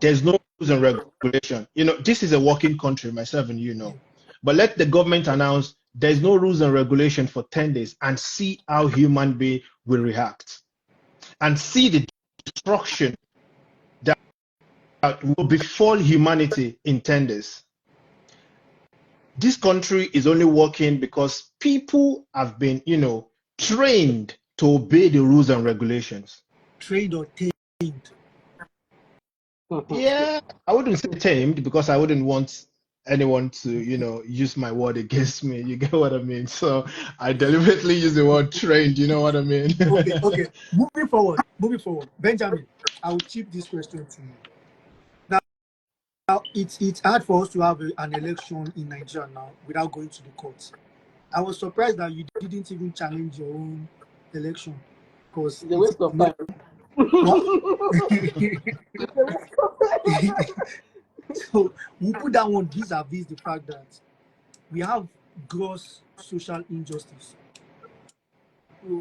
There's no rules and regulation. This is a working country, myself and you know. But let the government announce there's no rules and regulation for 10 days and see how human being will react. And see the destruction that will befall humanity in 10 days. This country is only working because people have been, trained to obey the rules and regulations. Trained or tamed. Yeah, I wouldn't say tamed because I wouldn't want anyone to, use my word against me. You get what I mean? So I deliberately use the word trained. You know what I mean? Okay. Moving forward. Benjamin, I will chip this question to you. Now it's hard for us to have an election in Nigeria now without going to the courts. I was surprised that you didn't even challenge your own election because It's a waste of time. So we'll put that one vis-a-vis the fact that we have gross social injustice.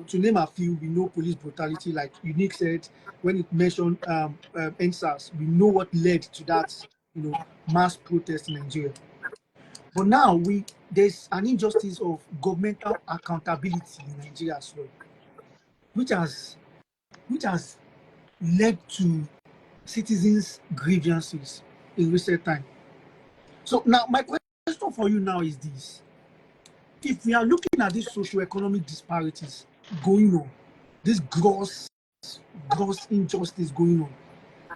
To name a few, we know police brutality, like Unique said when it mentioned End SARS. We know what led to that, mass protest in Nigeria. But now there's an injustice of governmental accountability in Nigeria as well, which has led to citizens' grievances in recent time. So now my question for you now is this: if we are looking at these socio-economic disparities going on, this gross injustice going on,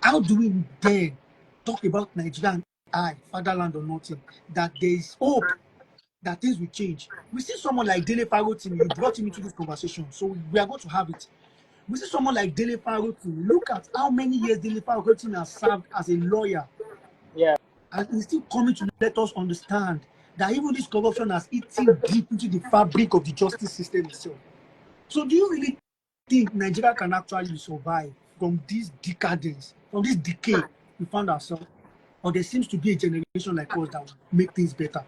how do we then talk about Nigeria and fatherland or nothing, that there is hope that things will change? We see someone like Dele Farotimi, you brought him into this conversation, so we are going to have it. We see someone like Dele Farotimi. Look at how many years Dele Farotimi has served as a lawyer. Yeah. And he's still coming to let us understand that even this corruption has eaten deep into the fabric of the justice system itself. So do you really think Nigeria can actually survive from this decadence, from this decay we found ourselves? Or there seems to be a generation like us that will make things better?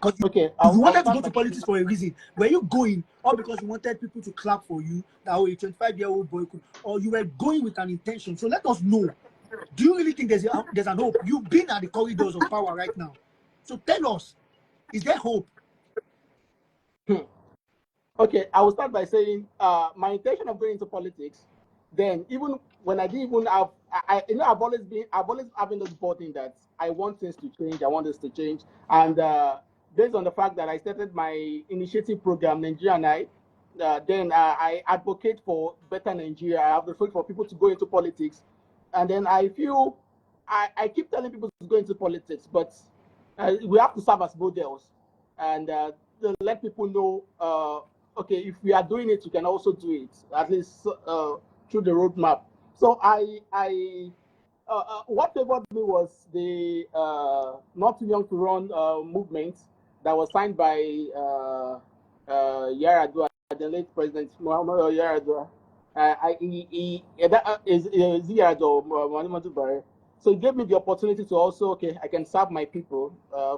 Because Okay, if you wanted to go to politics for a reason, were you going or because you wanted people to clap for you, that a 25-year-old boy could, or you were going with an intention? So let us know. Do you really think there's an hope? You've been at the corridors of power right now. So tell us, is there hope? Okay, I will start by saying my intention of going into politics, then even when I didn't even have, I've always having this button that I want things to change, I want this to change. And based on the fact that I started my initiative program, Nigeria and then I advocate for better Nigeria. I advocate for people to go into politics. And then I feel, I keep telling people to go into politics, but we have to serve as models and to let people know, okay, if we are doing it, we can also do it, at least through the roadmap. So what favored me was the Not Too Young to Run movement that was signed by Yar'Adua, the late President Muhammad Yar'Adua. That is Yar'Adua Muhammadu Buhari. So it gave me the opportunity to also, okay, I can serve my people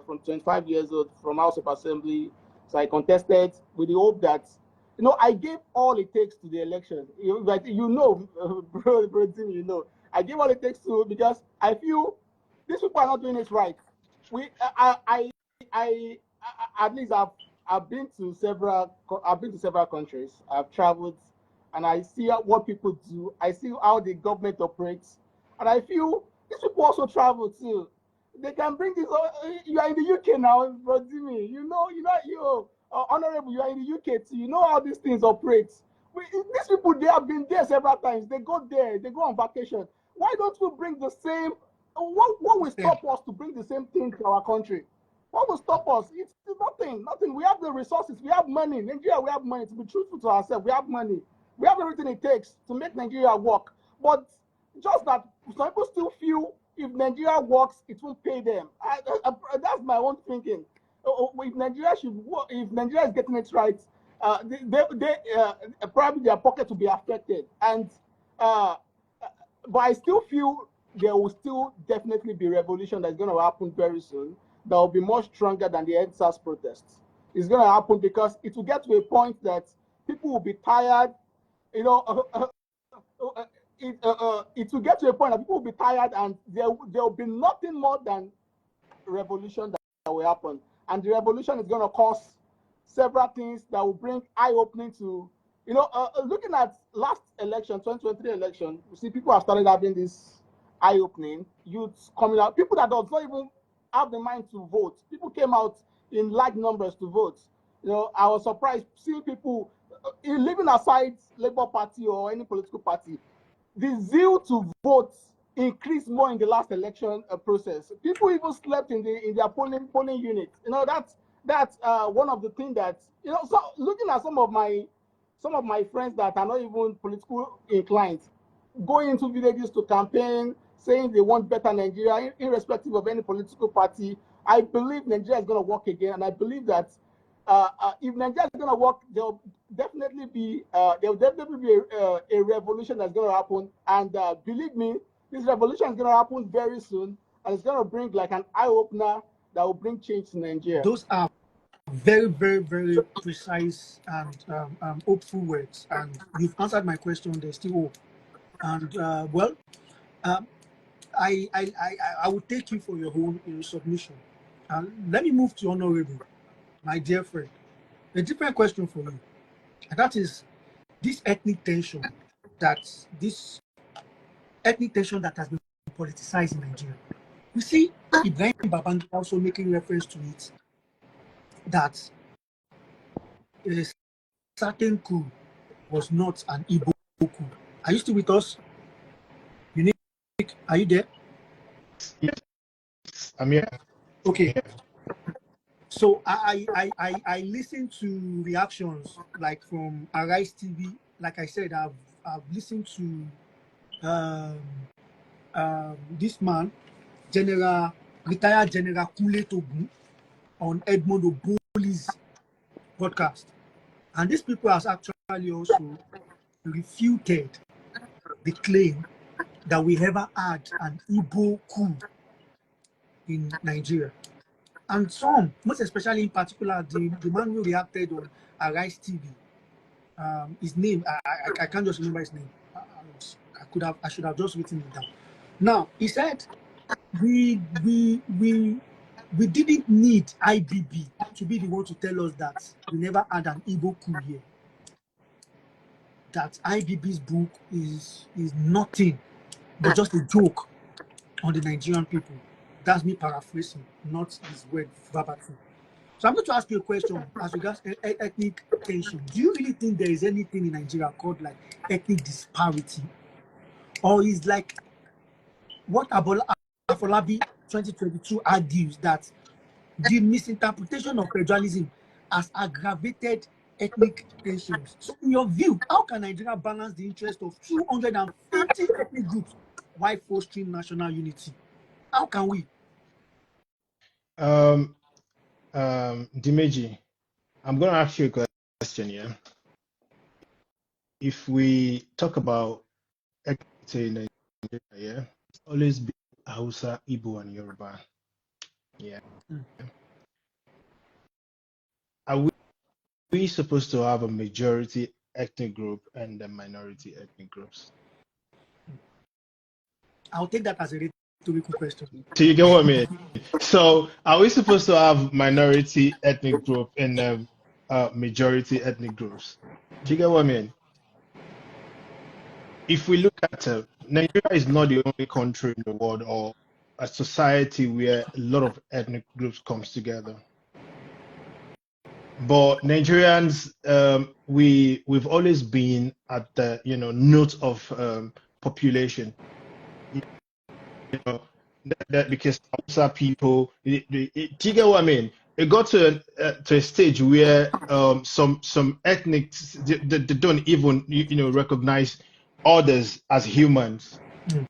from 25 years old, from House of Assembly. So I contested with the hope that, I gave all it takes to the election. But bro, I gave all it takes to, because I feel these people are not doing it right. At least I've been to several countries. I've traveled, and I see what people do. I see how the government operates, and I feel these people also travel too. They can bring this. You are in the UK now, bro. Jimmy. Honorable, you are in the UK too. You know how these things operate. These people, they have been there several times. They go there, they go on vacation. Why don't we bring the same? What will stop us to bring the same thing to our country? What will stop us? It's nothing, nothing. We have the resources, we have money. In Nigeria, we have money. To be truthful to ourselves, we have money. We have everything it takes to make Nigeria work. But just that some people still feel if Nigeria works, it won't pay them. That's my own thinking. If Nigeria should work, if Nigeria is getting it right, probably their pocket will be affected. And but I still feel there will still definitely be revolution that's going to happen very soon. That will be much stronger than the End SARS protests. It's going to happen because it will get to a point that people will be tired. You know, it will get to a point that people will be tired, and there will be nothing more than revolution that will happen. And the revolution is going to cause several things that will bring eye-opening to, you know, looking at last election, 2023 election, you see people have started having this eye-opening, youths coming out, people that don't even have the mind to vote. People came out in large numbers to vote. You know, I was surprised seeing people, leaving aside Labour Party or any political party, the zeal to vote increased more in the last election process. People even slept in their polling units. You know, that's one of the things that, you know. So looking at some of my friends that are not even political inclined, going into villages to campaign, saying they want better Nigeria, irrespective of any political party. I believe Nigeria is going to work again, and I believe that if Nigeria is going to work, there'll definitely be a revolution that's going to happen. And believe me, this revolution is going to happen very soon, and it's going to bring like an eye opener that will bring change to Nigeria. Those are very, very, very precise and hopeful words, and you've answered my question. There's still hope, and well, I will take you for your whole submission. Let me move to Honorable, my dear friend. A different question for you, and that is this ethnic tension that has been politicized in Nigeria. We see Ibrahim Babangida also making reference to it, that a certain coup was not an Igbo coup. Are you still with us? Unique, are you there? Yes, I'm here. Okay. So I listen to reactions like from Arise TV. Like I said, I've listened to this man, retired General Kule Togun, on Edmond Oboli's podcast. And these people has actually also refuted the claim that we ever had an Igbo coup in Nigeria. And some, most especially in particular, the man who reacted on Arise TV, his name, I can't just remember his name. I should have just written it down. Now, he said, we didn't need IBB to be the one to tell us that we never had an Igbo coup here. That IBB's book is nothing but just a joke on the Nigerian people. That's me paraphrasing, not his word verbatim. So I'm going to ask you a question as regards ethnic tension. Do you really think there is anything in Nigeria called like ethnic disparity? Or is like what Afolabi 2022 argues, that the misinterpretation of federalism has aggravated ethnic tensions? So in your view, how can Nigeria balance the interest of 250 ethnic groups while fostering national unity? How can we? Dimeji, I'm going to ask you a question here. If we talk about equity in Nigeria, yeah, it's always been Hausa, Igbo, and Yoruba. Yeah. Are we supposed to have a majority ethnic group and a minority ethnic groups? I'll take that as a rhetorical question. So you get what I mean? So are we supposed to have minority ethnic group and majority ethnic groups? Do you get what I mean? If we look at Nigeria is not the only country in the world or a society where a lot of ethnic groups comes together. But Nigerians, we've always been at the note of population. You know that because Hausa people, do you get what I mean? It got to a stage where some ethnics they don't even recognize others as humans. Mm,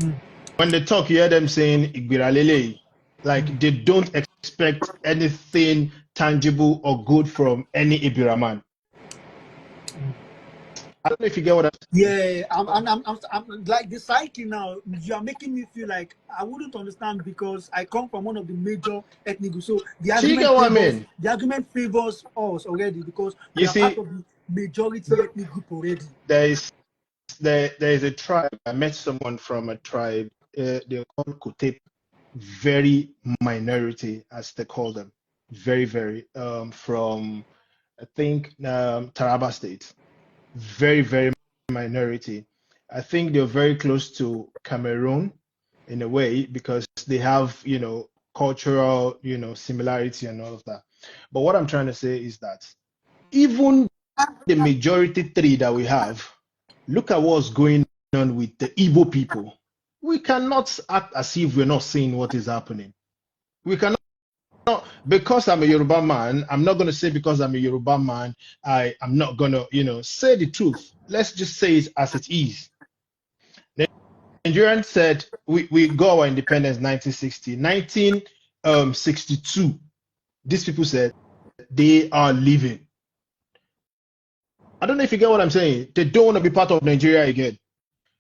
mm, When they talk, you hear them saying Igbiralele, like mm. they don't expect anything tangible or good from any Ibiraman. I don't know if you get what I'm saying. Yeah, I'm like the psyche now. You are making me feel like I wouldn't understand because I come from one of the major ethnic groups. So So you get what I mean? the argument favors us already because we You are part see, of the majority ethnic group already. there is there is a tribe. I met someone from a tribe. They're called Kutep, very minority as they call them, very from I think Taraba State, very minority. I think they're very close to Cameroon in a way because they have cultural similarity and all of that. But what I'm trying to say is that even the majority three that we have, look at what's going on with the Igbo people. We cannot act as if we're not seeing what is happening. We cannot, because I'm a Yoruba man, I'm not going to say because I'm a Yoruba man, I'm not going to, say the truth. Let's just say it as it is. The Nigerians said we got our independence 1960. 1962, these people said they are leaving. I don't know if you get what I'm saying. They don't want to be part of Nigeria again.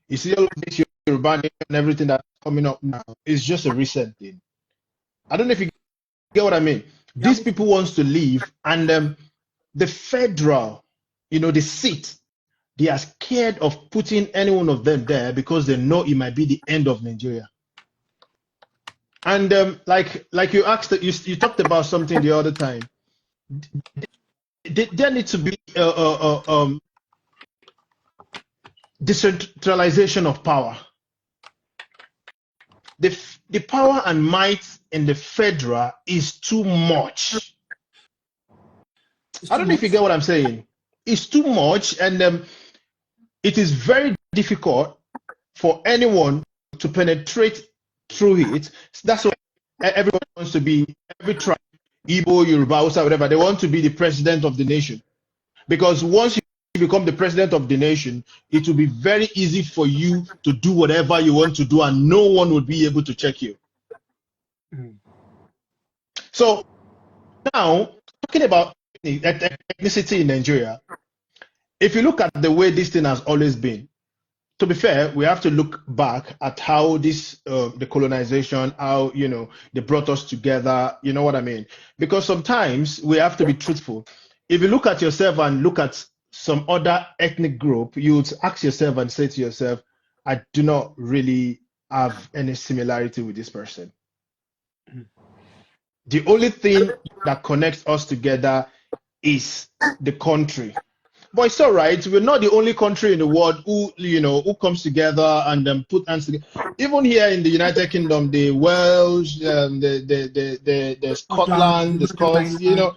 You see all of this Yoruba and everything that's coming up now is just a recent thing. I don't know if you get what I mean. Yeah, These people wants to leave, and the federal, the seat, they are scared of putting any one of them there because they know it might be the end of Nigeria. And like you asked, you talked about something the other time. There needs to be decentralization of power. The power and might in the federal is too much. it's I too don't know if you much. get what I'm saying. It's too much, and it is very difficult for anyone to penetrate through it. That's why everyone wants to be, every tribe, Igbo, Yoruba, Hausa, whatever, they want to be the president of the nation. Because once you become the president of the nation, it will be very easy for you to do whatever you want to do, and no one will be able to check you. Mm. So now, talking about ethnicity in Nigeria, if you look at the way this thing has always been, to be fair, we have to look back at how this, the colonization, how, they brought us together, you know what I mean? Because sometimes we have to be truthful. If you look at yourself and look at some other ethnic group, you would ask yourself and say to yourself, I do not really have any similarity with this person. The only thing that connects us together is the country. But it's all right. We're not the only country in the world who comes together and put hands together. Even here in the United Kingdom, the Welsh, the Scotland, Scotland, the Northern Scots, Ireland.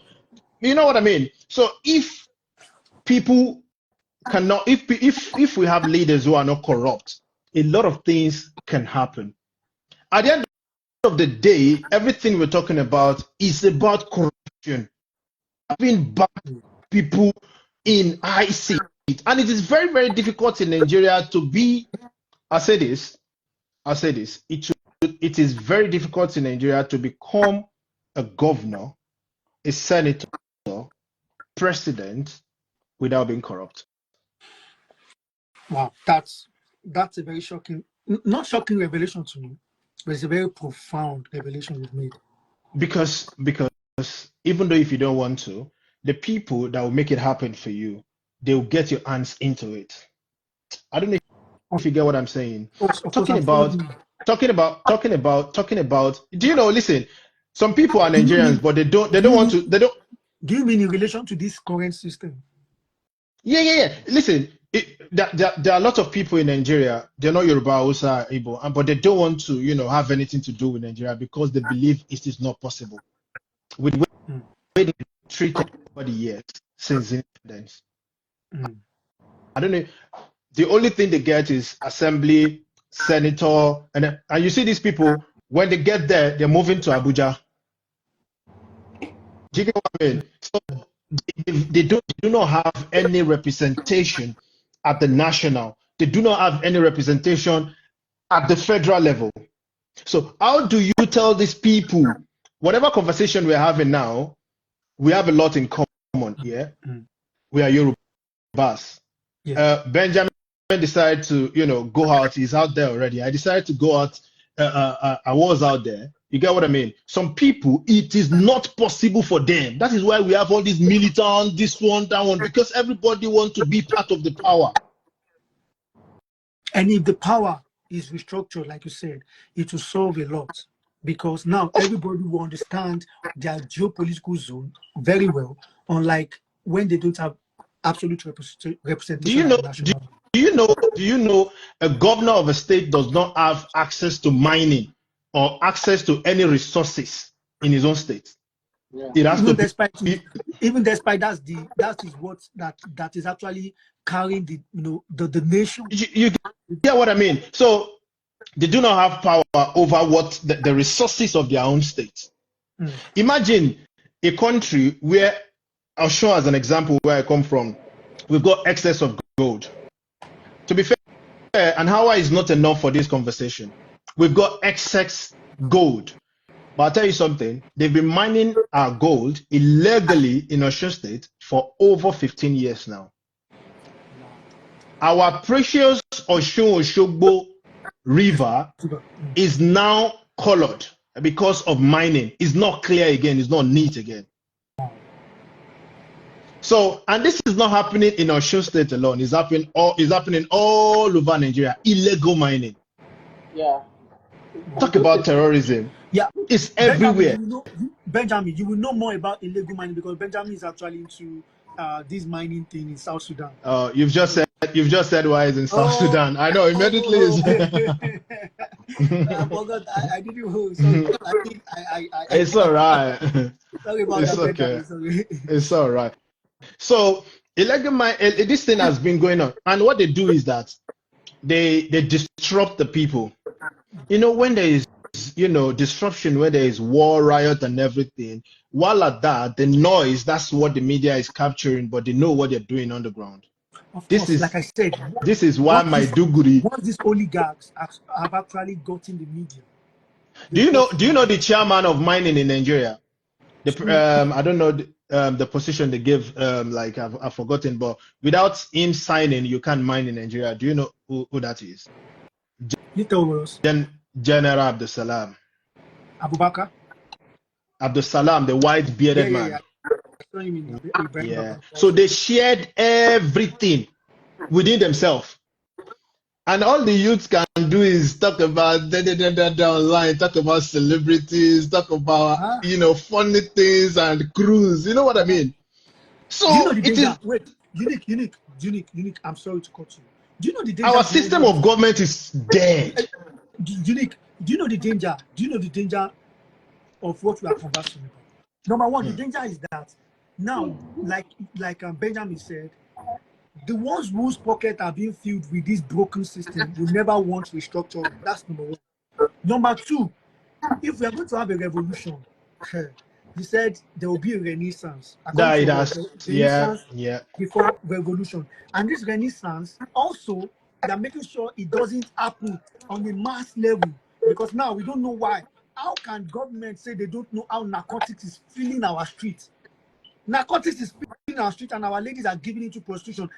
you know what I mean. So if people cannot, if we have leaders who are not corrupt, a lot of things can happen. At the end of the day, everything we're talking about is about corruption, having bad people in high seat. And it is very difficult in Nigeria to be, I say this, it is very difficult in Nigeria to become a governor, a senator, president without being corrupt. Wow, that's a very shocking, not shocking revelation to me, but it's a very profound revelation you've made. Because even though if you don't want to, the people that will make it happen for you, they'll get your hands into it. I don't know if you get what I'm saying. Of course, I'm following you. Talking about. Do you know? Listen, some people are Do you Nigerians, mean, but they don't do you want mean, to. They don't. do you mean in relation to this current system? Yeah. Listen, there are a lot of people in Nigeria. They're not Yoruba, Hausa, Igbo, but they don't want to, have anything to do with Nigeria because they believe it is not possible. With the way treated over the years since independence. Mm. I don't know. The only thing they get is assembly, senator, and you see these people when they get there, they're moving to Abuja. Do you get what I mean? So they do not have any representation at the national. They do not have any representation at the federal level. So how do you tell these people, whatever conversation we're having now, we have a lot in common, yeah? Mm. We are Yorubas. Yeah. Benjamin decided to, go out. He's out there already. I decided to go out. I was out there. You get what I mean? Some people, it is not possible for them. That is why we have all these militant, this one, that one, because everybody wants to be part of the power. And if the power is restructured, like you said, it will solve a lot. Because now everybody will understand their geopolitical zone very well, unlike when they don't have absolute representation at the national level. Do you know a governor of a state does not have access to mining or access to any resources in his own state? Yeah. It has Even to despite be. even despite that is what that is actually carrying the nation. You get what I mean? So they do not have power over what the resources of their own state. Mm. Imagine a country where, I'll show as an example where I come from, we've got excess of gold. To be fair, and how is not enough for this conversation. We've got excess gold. But I'll tell you something, they've been mining our gold illegally in Osun State for over 15 years now. Our precious Osun Osogbo river is now colored because of mining. It's not clear again, it's not neat again. So, and this is not happening in Osun State alone. It's happening all over Nigeria. Illegal mining. Yeah. Talk about terrorism. Yeah, It's everywhere. Benjamin, you will know more about illegal mining because Benjamin is actually into this mining thing in South Sudan. You've just said why it's in South Sudan. I know immediately. I forgot. I didn't know. Sorry. I think I It's all right. Sorry about It's that, okay. Benjamin. Sorry. It's all right. So illegal this thing has been going on, and what they do is that they disrupt the people. When there is disruption, where there is war, riot, and everything. While at that, the noise, that's what the media is capturing, but they know what they're doing on the ground. Of course, like I said, this is why my Duguri. Once these oligarchs have actually gotten the media. Do you know the chairman of mining in Nigeria? I don't know the position they give. I've forgotten, but without him signing, you can't mine in Nigeria. Do you know who that is? You tell us. General Abdul Salam. Abubakar. Abdul Salam, the white bearded man. Yeah. So they shared everything within themselves. And all the youths can do is talk about online, talk about celebrities, talk about funny things and cruise. You know what I mean? So do you know the danger? Wait, unique. I'm sorry to cut you. Do you know the danger? Our system of government is dead. Unique. Do you know the danger? Do you know the danger of what we are conversing about? Number one, the danger is that now, like Benjamin said, the ones whose pockets are being filled with this broken system will never want restructuring. That's number one. Number two, if we are going to have a revolution, he said there will be a renaissance. Before revolution. And this renaissance also, they are making sure it doesn't happen on a mass level. Because now we don't know why. How can government say they don't know how narcotics is filling our streets? Narcotics is filling our streets and our ladies are giving into prostitution,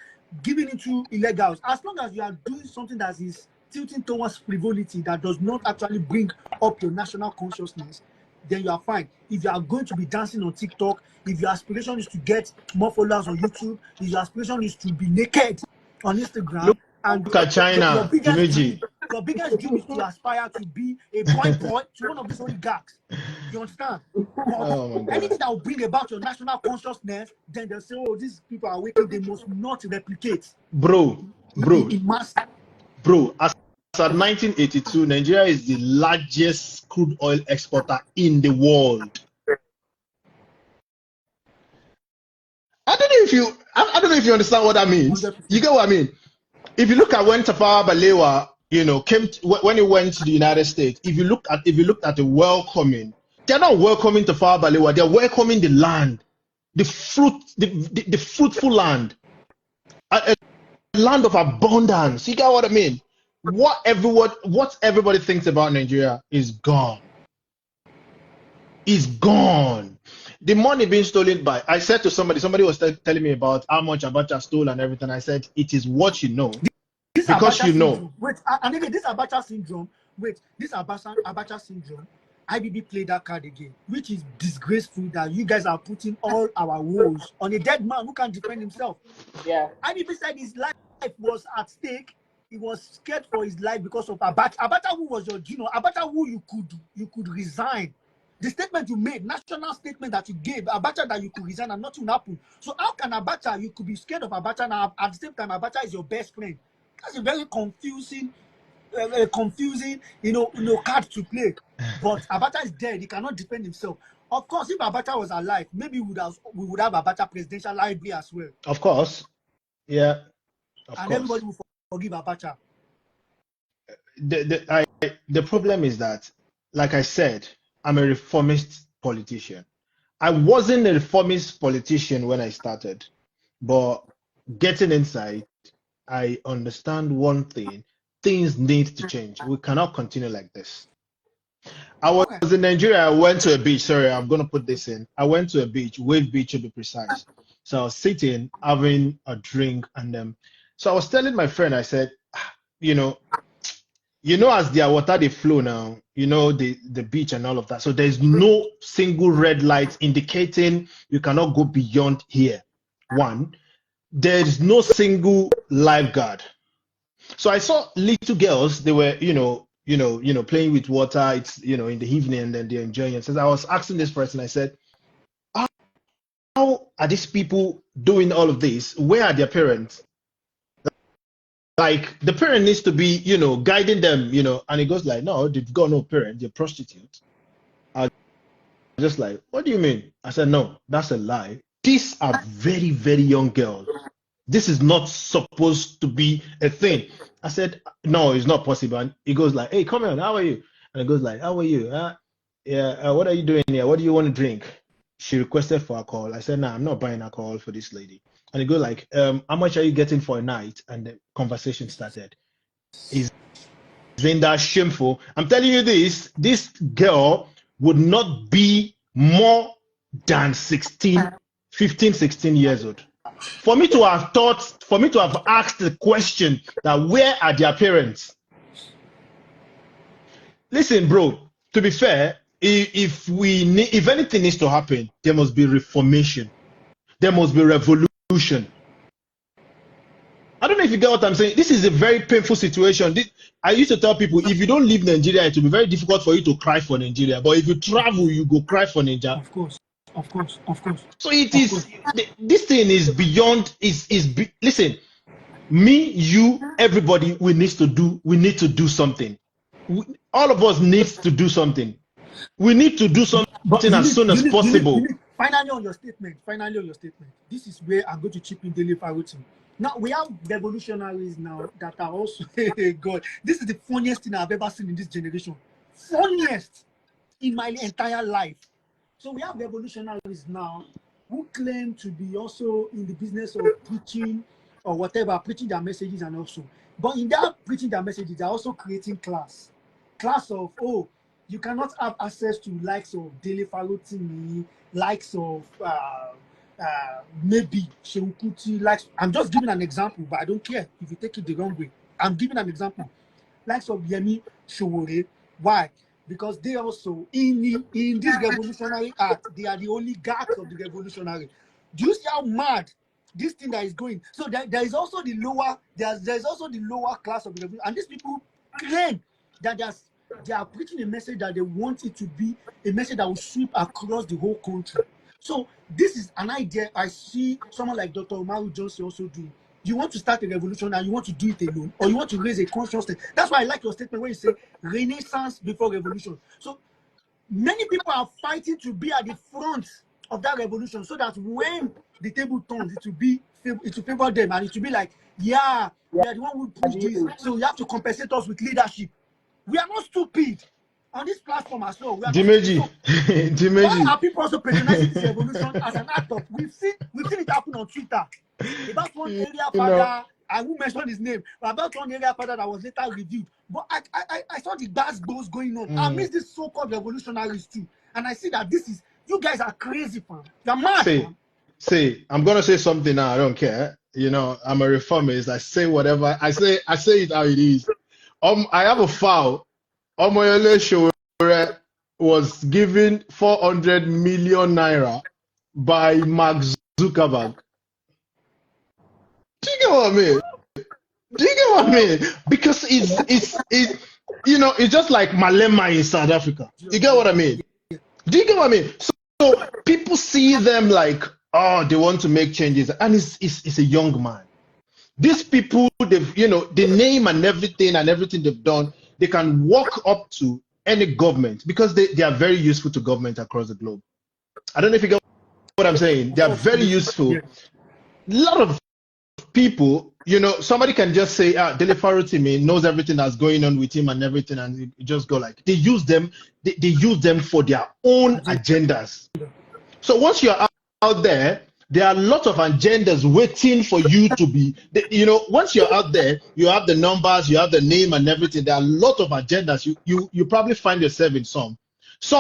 giving into illegals. As long as you are doing something that is tilting towards frivolity that does not actually bring up your national consciousness, then you are fine. If you are going to be dancing on TikTok, if your aspiration is to get more followers on YouTube, if your aspiration is to be naked on Instagram, look at China, your biggest dream is to aspire to be a boy to one of these oligarchs. You understand? Anything that will bring about your national consciousness, then they'll say, oh, these people are wicked, they must not replicate. Bro, as at 1982, Nigeria is the largest crude oil exporter in the world. I don't know if you understand what that means. 100%. You get what I mean? If you look at when Tafawa Balewa, when he went to the United States, if you looked at the welcoming, they're not welcoming Tafawa Balewa, they're welcoming the land, the fruitful land, a land of abundance. You get what I mean? What everybody thinks about Nigeria is gone. Is gone. The money being stolen by, I said to somebody was telling me about how much Abacha stole and everything. I said, it is what you know. This Because Abacha you know. syndrome. Wait, and again, this Abacha syndrome. Wait, this Abacha syndrome. IBB played that card again, which is disgraceful that you guys are putting all our woes on a dead man who can't defend himself. Yeah. IBB said his life was at stake. He was scared for his life because of Abacha. Abacha, who was your Abacha, who you could resign. The statement you made, national statement that you gave, Abacha, that you could resign and nothing happened. So how can Abacha, you could be scared of Abacha now, at the same time Abacha is your best friend? That's a very confusing, card to play. But Abacha is dead; he cannot defend himself. Of course, if Abacha was alive, maybe we would have Abacha presidential library as well. Of course, yeah, and everybody will forgive Abacha. The problem is that, like I said, I'm a reformist politician. I wasn't a reformist politician when I started, but getting inside, I understand one thing: things need to change. We cannot continue like this. I was in Nigeria. I went to a beach. Sorry, I'm going to put this in. I went to a beach, Wave Beach to be precise. So I was sitting, having a drink, and so I was telling my friend, I said, you know, as their water they flow now, the beach and all of that. So there's no single red light indicating you cannot go beyond here. One, there's no single lifeguard. So I saw little girls, they were, playing with water. It's, in the evening, and then they're enjoying it. So I was asking this person, I said, how are these people doing all of this? Where are their parents? Like, the parent needs to be, guiding them, and he goes like, no, they've got no parent, they're prostitutes. I was just like, what do you mean? I said, no, that's a lie. These are very, very young girls. This is not supposed to be a thing. I said, no, it's not possible. And he goes like, hey, come on, how are you? And he goes like, how are you? What are you doing here? What do you want to drink? She requested for alcohol. I said, nah, I'm not buying alcohol for this lady. And he goes like, how much are you getting for a night? And the conversation started. Isn't that shameful? I'm telling you this girl would not be more than 15, 16 years old. For me to have asked the question that where are their parents? Listen, bro, to be fair, if anything needs to happen, there must be reformation. There must be revolution. I don't know if you get what I'm saying. This is a very painful situation. I used to tell people, if you don't leave Nigeria, it will be very difficult for you to cry for Nigeria. But if you travel, you go cry for Nigeria. Of course. So it is. This thing is beyond. Listen, me, you, everybody. We need to do something. All of us needs to do something. We need to do something as soon as possible. Finally on your statement. This is where I'm going to chip in daily routing. Now we have revolutionaries now that are also God. This is the funniest thing I've ever seen in this generation. Funniest in my entire life. So we have revolutionaries now who claim to be also in the business of preaching or whatever, preaching their messages and also. But in that preaching their messages, they're also creating class of, oh, you cannot have access to likes of Dele Farotimi, likes of maybe Seun Kuti, likes. I'm just giving an example, but I don't care if you take it the wrong way. I'm giving an example. Likes of Yemi Sowore. Why? Because they also in this revolutionary act, they are the oligarchs of the revolutionary. Do you see how mad this thing that is going? So there is also the lower, there's also the lower class of the revolution, and these people claim that they are preaching a message that they want it to be a message that will sweep across the whole country. So this is an idea I see someone like Dr. Umaru Johnson also doing. You want to start a revolution and you want to do it alone, or you want to raise a consciousness. That's why I like your statement when you say renaissance before revolution. So many people are fighting to be at the front of that revolution, so that when the table turns, it will favor them, and it will be like, yeah, we are the one who push this, so you have to compensate us with leadership. We are not stupid on this platform as well. We are not stupid. Dimeji, So why Dimeji, are people also patronizing this revolution as an act of? We've seen it happen on Twitter about one area you know, father. I won't mention his name, but about one area father that was later reviewed. But I saw the gas goes going on. I miss these so-called revolutionaries too, and I see that you guys are crazy, fam. You're mad, fam. say, I'm gonna say something now. I don't care. You know, I'm a reformist. I say whatever. I say it how it is. I have a file. Omilonlo Sowore was given 400 million naira by Mark Zuckerberg. Do you get what I mean? Do you get what I mean? Because it's you know, it's just like Malema in South Africa. You get what I mean? Do you get what I mean? So people see them like, oh, they want to make changes, and it's a young man. These people, they've, you know, the name and everything they've done, they can walk up to any government because they are very useful to government across the globe. I don't know if you get what I'm saying. They are very useful. A lot of people, you know, somebody can just say, Dele Farotimi knows everything that's going on with him and everything, and you just go like, they use them for their own agendas. So once you're out there are a lot of agendas waiting for you to be, you know, once you're out there, you have the numbers, you have the name and everything. There are a lot of agendas. You probably find yourself in some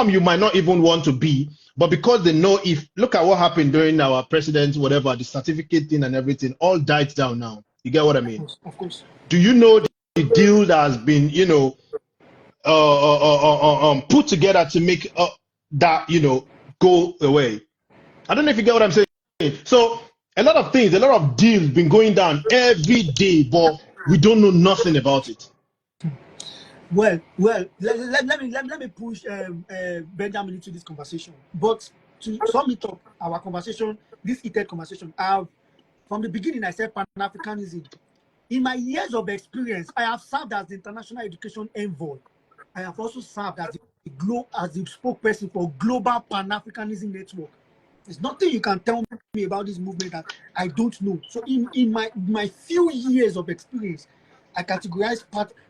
you might not even want to be, but because they know, if look at what happened during our president, whatever, the certificate thing and everything all died down now. You get what I mean? Of course. Do you know the deal that has been, you know, put together to make that, you know, go away? I don't know if you get what I'm saying. So a lot of things, a lot of deals been going down every day, but we don't know nothing about it. Well, let me push Benjamin into this conversation. But to sum it up, our conversation, this heated conversation, from the beginning I said Pan-Africanism. In my years of experience, I have served as the international education envoy. I have also served as the spokesperson for Global Pan-Africanism Network. There's nothing you can tell me about this movement that I don't know. So in my few years of experience, I categorize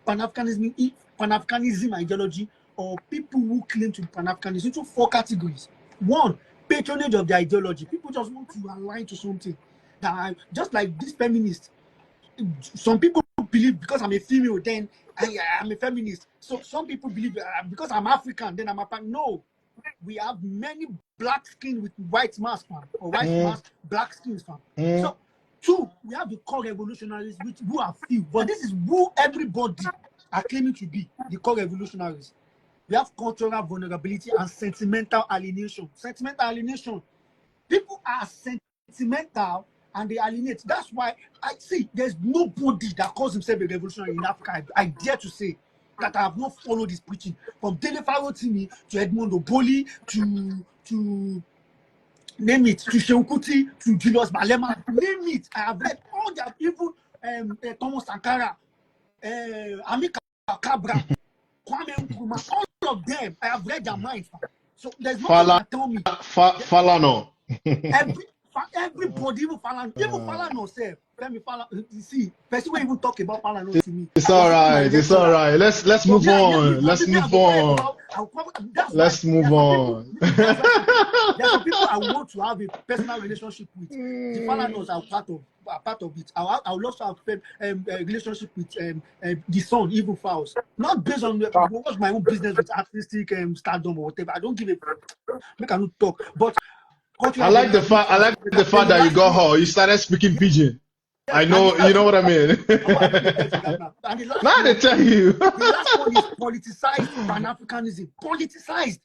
Pan-Africanism ideology, or people who claim to be Pan-Africanism, into 4 categories. 1, patronage of the ideology. People just want to align to something. Just like this feminist. Some people believe because I'm a female, then I'm a feminist. So some people believe because I'm African, then I'm a pan. No. We have many black skin with white mask, fam, or white mask, black skins, fam. So 2, we have the core revolutionaries, who are few, but this is who everybody are claiming to be, the core revolutionaries. We have cultural vulnerability and sentimental alienation. Sentimental alienation. People are sentimental and they alienate. That's why I see there's nobody that calls himself a revolutionary in Africa. I dare to say that I have not followed his preaching, from Dele Farotimi to Edmond Oboli to name it, to Seun Kuti, to Julius Malema, name it. I have read all their, even Thomas Sankara, Amika Cabra, Kwame Nkrumah, all of them. I have read their minds. So there's nothing that tell me. Falano. Everybody, even Falano self. Let me Falano. You see, person will even talk about Falano to me. It's all right. It's all right. Let's move on. Let's move on. Let's move on. There are some people I want to have a personal relationship with. The Falanos are part of it. I would also have a relationship with the son, even Faust. Not based on what's my own business with artistic stardom or whatever. I don't give a make I not talk. But I like the fact that you got her. You started speaking pidgin. I know, you know what I mean. Now they tell you. The last one is politicized Pan-Africanism. Politicized.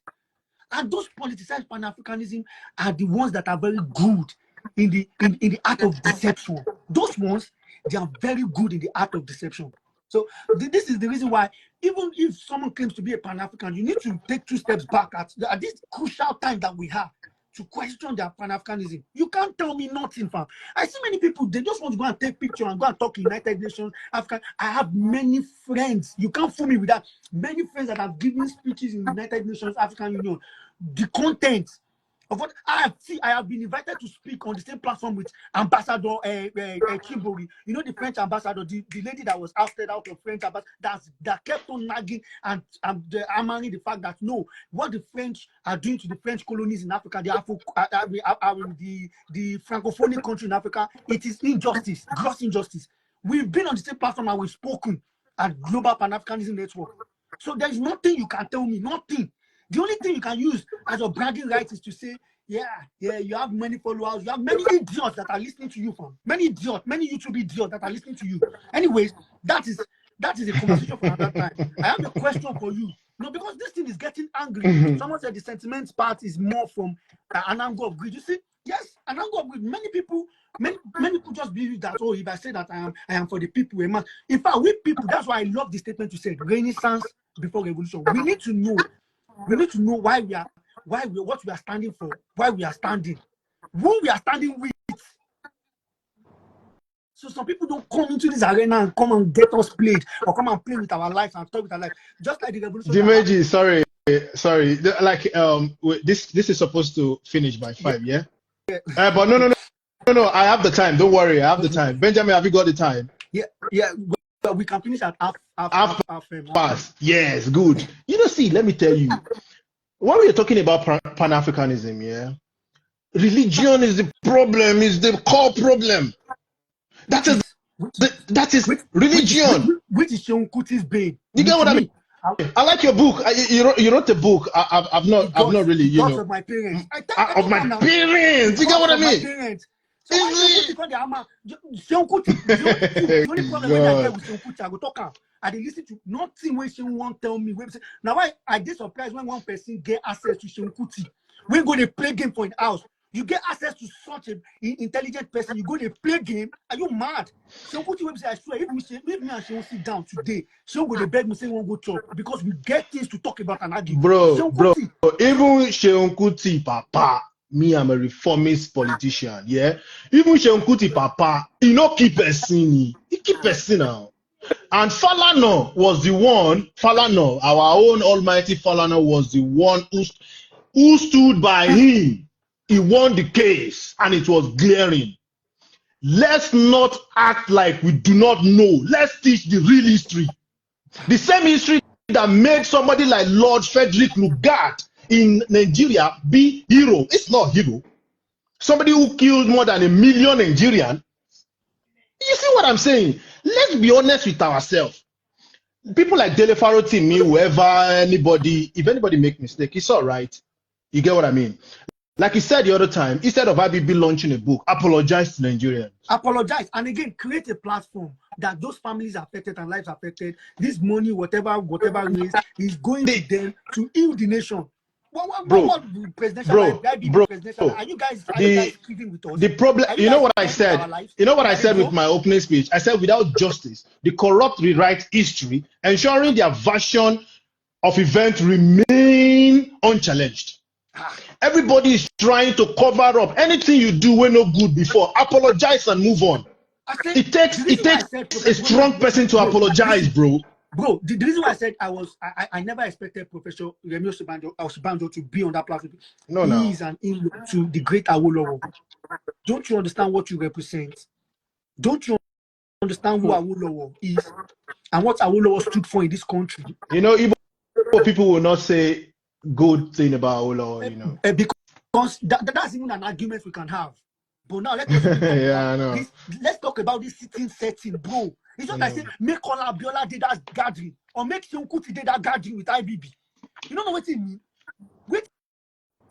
And those politicized Pan-Africanism are the ones that are very good in the art of deception. Those ones, they are very good in the art of deception. So this is the reason why, even if someone claims to be a Pan-African, you need to take 2 steps back at this crucial time that we have to question their Pan-Africanism. You can't tell me nothing, fam. I see many people, they just want to go and take picture and go and talk United Nations, African. I have many friends. You can't fool me with that. Many friends that have given speeches in United Nations, African Union. The content, Of what I have been invited to speak on the same platform with Ambassador Chimbori. You know, the French ambassador, the lady that was ousted out of French ambassador, that kept on nagging and hammering the fact that no, what the French are doing to the French colonies in Africa, the francophonic country in Africa, it is injustice, gross injustice. We've been on the same platform and we've spoken at Global Pan-Africanism Network. So there's nothing you can tell me, nothing. The only thing you can use as your bragging rights is to say, yeah, you have many followers, you have many idiots that are listening to you, fam. Many idiots, many YouTube idiots that are listening to you. Anyways, that is a conversation for another time. I have a question for you. No, because this thing is getting angry. Someone said the sentiment part is more from an angle of greed. You see, yes, an angle of greed. Many people just believe that, oh, if I say that I am for the people, a man. In fact, we people, that's why I love the statement you said, Renaissance before revolution. We need to know what we are standing for, why we are standing, who we are standing with. So some people don't come into this arena and come and get us played or come and play with our lives and talk with our life. Just like the revolution. Dimeji, sorry. Like this is supposed to finish by 5, yeah? But no. I have the time. Don't worry, I have the time. Benjamin, have you got the time? Yeah. But we can finish at half past. Yes, good. You know, see, let me tell you, when we are talking about Pan-Africanism, yeah, religion is the problem, is the core problem. That is religion. Which is Seun Kuti's bane. You get what I mean? I like your book. You wrote a book. I've not really, you know. Of my parents. Of my parents. You get what I mean? So Seun Kuti, the only problem when I get with Seun Kuti, I go talk am. I dey listen to nothing when Seun won't tell me. Now I dey surprised when one person get access to Seun Kuti. We go to play game for an house. You get access to such an intelligent person. You go to play game. Are you mad? Seun Kuti will say, I swear, if me and Seun sit down today, Seun go to beg me say won't go talk because we get things to talk about and argue. Bro, even Seun Kuti, papa. Me, I'm a reformist politician, yeah? Even Seun Kuti, papa, he no keep person. He keep person now. And Falana was the one, our own almighty Falana was the one who stood by him. He won the case and it was glaring. Let's not act like we do not know. Let's teach the real history. The same history that made somebody like Lord Frederick Lugard in Nigeria be hero. It's not hero. Somebody who killed more than 1 million Nigerians. You see what I'm saying? Let's be honest with ourselves. People like Dele Farotimi, whoever, anybody, if anybody make mistake, it's all right. You get what I mean? Like he said the other time, instead of IBB launching a book, apologize to Nigerians. Apologize. And again, create a platform that those families affected and lives affected, this money, whatever is going to them to heal the nation. What presidential are you guys keeping with us? The problem, you know what I said? You know what I said with my opening speech? I said without justice, the corrupt rewrite history, ensuring their version of events remain unchallenged. Everybody is trying to cover up anything you do when no good before. Apologize and move on. It takes a strong person to apologize, bro. Bro, the reason why I said I never expected Professor Remi Osinbajo to be on that platform. He is an in to the great Awolowo. Don't you understand what you represent? Don't you understand who Awolowo is and what Awolowo stood for in this country? You know, even people will not say good thing about Awolowo, you know. Because that's even an argument we can have. But now let's talk about this sitting setting, bro. It's not like say make Kola Abiola did that gathering or make Seun Kuti did that gathering with IBB. You don't know what it means. Wait,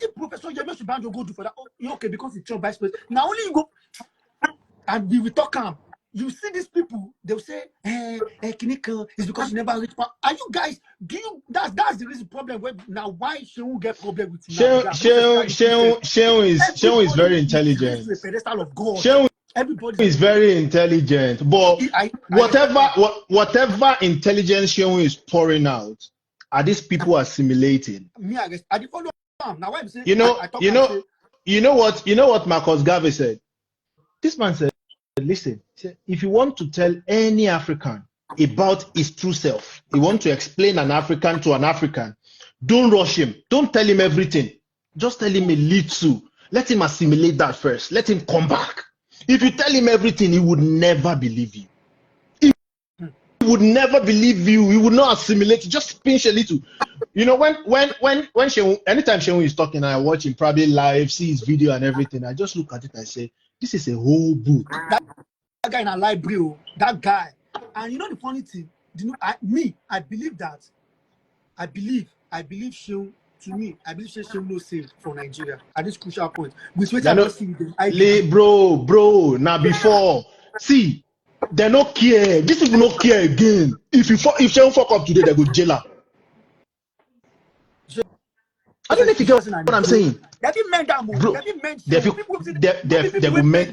if Professor Yemi Osinbajo go do for that, okay, because it's your vice president. Now only you go and we will talk. You see these people, they'll say, Kinika, it's because you never reach. Are you guys? That's the reason problem. Now why Seun get problem with you? Seun is very intelligent. Seun is very intelligent, but whatever intelligence Seun is pouring out, are these people assimilating? You know what Marcus Garvey said? This man said, listen, if you want to tell any African about his true self, you want to explain an African to an African, don't rush him. Don't tell him everything. Just tell him a little. Let him assimilate that first. Let him come back. If you tell him everything, he would never believe you. He would never believe you. He would not assimilate. Just pinch a little. You know, when Shehu, anytime Shehu is talking, I watch him probably live, see his video and everything. I just look at it and say, this is a whole book. That guy in a library, that guy. And you know the funny thing, I believe that. I believe Shehu, to me, I believe Shehu no save for Nigeria at this crucial point. With which I don't see them. Bro, now before, see, they not care. These people not care again. If Shehu fuck up today, they go jail her. I don't know if you get what I'm saying. They didn't mean that, bro. They didn't mean they will make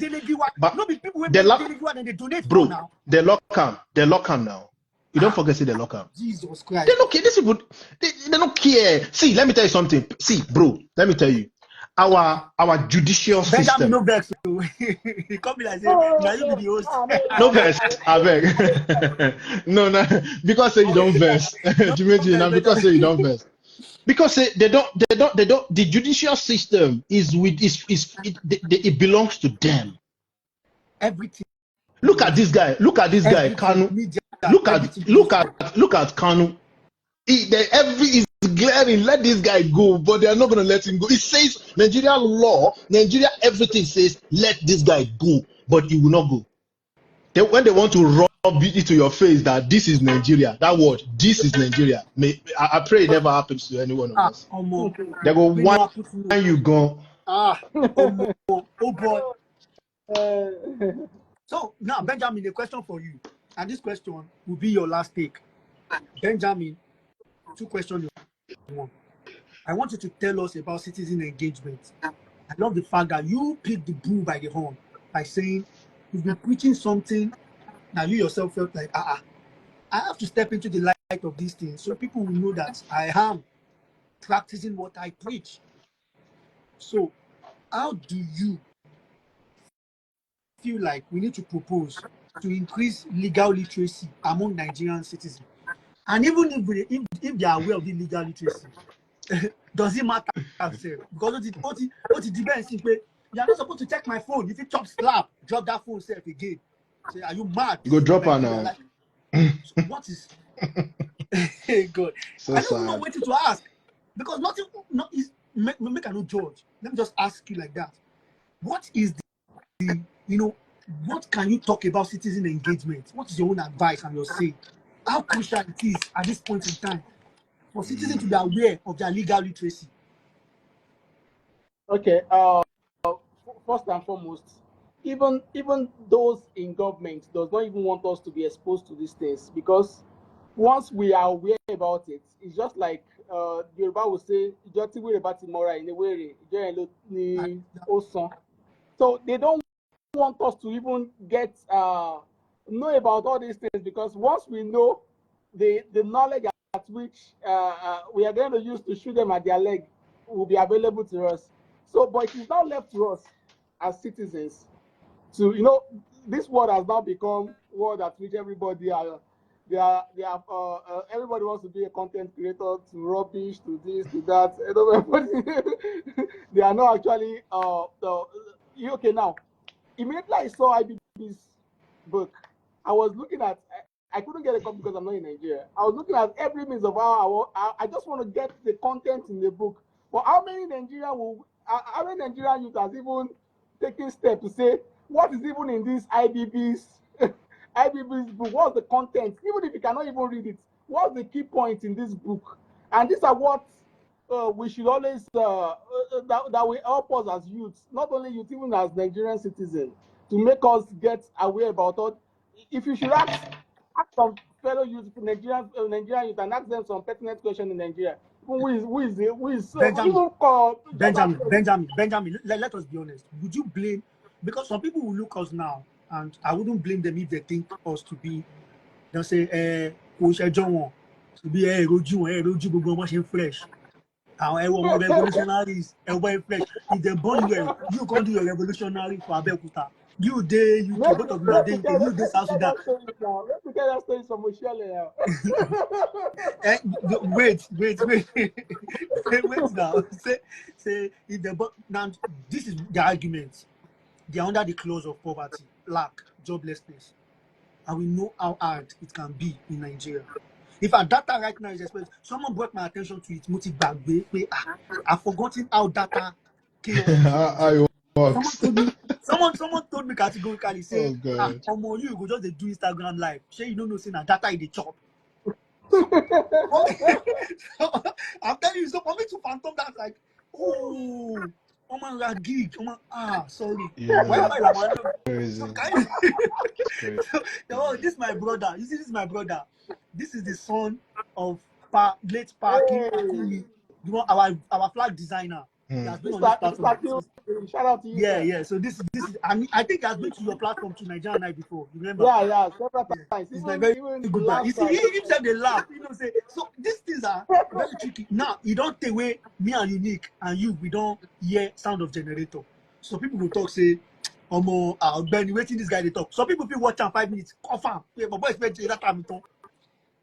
bro. Now. They lock him now. You don't forget say they lock him. Jesus Christ. They don't care. These people, they don't care. See, let me tell you something. See, bro, let me tell you. Our judicial system. No vex. He come be like say, now you be the host. No vex, I beg. No, because say you don't vex. Because say you don't vex. Because they don't. The judicial system it belongs to them. Everything. Look at this guy. Kanu. Look at Kanu. Every is glaring. Let this guy go, but they are not gonna let him go. It says Nigeria law, everything says let this guy go, but he will not go. When they want to rub it to your face that this is Nigeria, that word, this is Nigeria. I pray it never happens to any one of us. They go one you go. Oh boy. So now, Benjamin, a question for you, and this question will be your last take. Benjamin, 2 questions. I want you to tell us about citizen engagement. I love the fact that you picked the bull by the horn by saying you've been preaching something. Now you yourself felt like, I have to step into the light of these things so people will know that I am practicing what I preach. So, how do you feel like we need to propose to increase legal literacy among Nigerian citizens? And even if they are aware of the legal literacy, does it matter? Because what it depends, you are not supposed to check my phone. If you chop slap, drop that phone self again. Say, are you mad? Go drop her now. So what is hey God? So I don't know what to ask. Because nothing is make I no judge. Let me just ask you like that. What is the what can you talk about citizen engagement? What is your own advice and your say? How crucial it is at this point in time for citizens to be aware of their legal literacy? Okay. First and foremost, even those in government does not even want us to be exposed to these things, because once we are aware about it, it's just like Yoruba will say, so they don't want us to even get know about all these things, because once we know the knowledge at which we are going to use to shoot them at their leg will be available to us. So, but it is now left to us as citizens to, this world has now become a world at which everybody everybody wants to be a content creator, to rubbish, to this, to that. They are not actually okay now. Immediately I saw IBB's book, I was looking at, I couldn't get a copy because I'm not in Nigeria. I was looking at every means of how I just want to get the content in the book. But how many Nigerian youth has even taken steps to say, what is even in this IBB's book? What's the content? Even if you cannot even read it, what's the key points in this book? And these are what we should always, that will help us as youths, not only youth, even as Nigerian citizens, to make us get aware about it. If you should ask some fellow youth, Nigerian youth, and ask them some pertinent question in Nigeria, who is Benjamin, let us be honest. Would you blame, because some people will look us now, and I wouldn't blame them if they think us to be, they'll say, to be fresh. Revolutionaries, fresh. If they born you, you go do your revolutionary for Abeokuta. You day UK, both of you are Let day me UK, tell you day South Sudan. that story now. Let me tell that story from Michelle now. Eh, wait, wait now. Say if the now this is the argument. They are under the clause of poverty, lack, joblessness, and we know how hard it can be in Nigeria. If our data right now is expensive, someone brought my attention to it. I've forgotten how data chaos is in How Nigeria. it Someone works. told me, someone told me categorically, say, Oh God. Omo, you go just dey do Instagram live. Say you don't know, say na data in the chop. So, so I'm telling you, so for me to phantom that, like, oh, my gig, sorry. Yeah, Wi-Fi, la man. So crazy. can you? It's crazy. Oh, this is my brother. You see, this is my brother. This is the son of late Hey, Akumi, the one, our flag designer. He has been on this platform Mr. Q, since. shout out to you, Yeah, sir. yeah. So this is. I think he has been to your platform to Nigeria Night before. You remember? Yeah, several Yeah. times. He's my Even the good guy. You last see, time. he himself they laugh. You know, say so. These things are very tricky. Now you don't take away me and Unique and you. We don't hear sound of generator. So people will talk say, "Omo, Ben, waiting this guy they talk." So people watch am 5 minutes. Confirm. Yeah, but boys spend that time.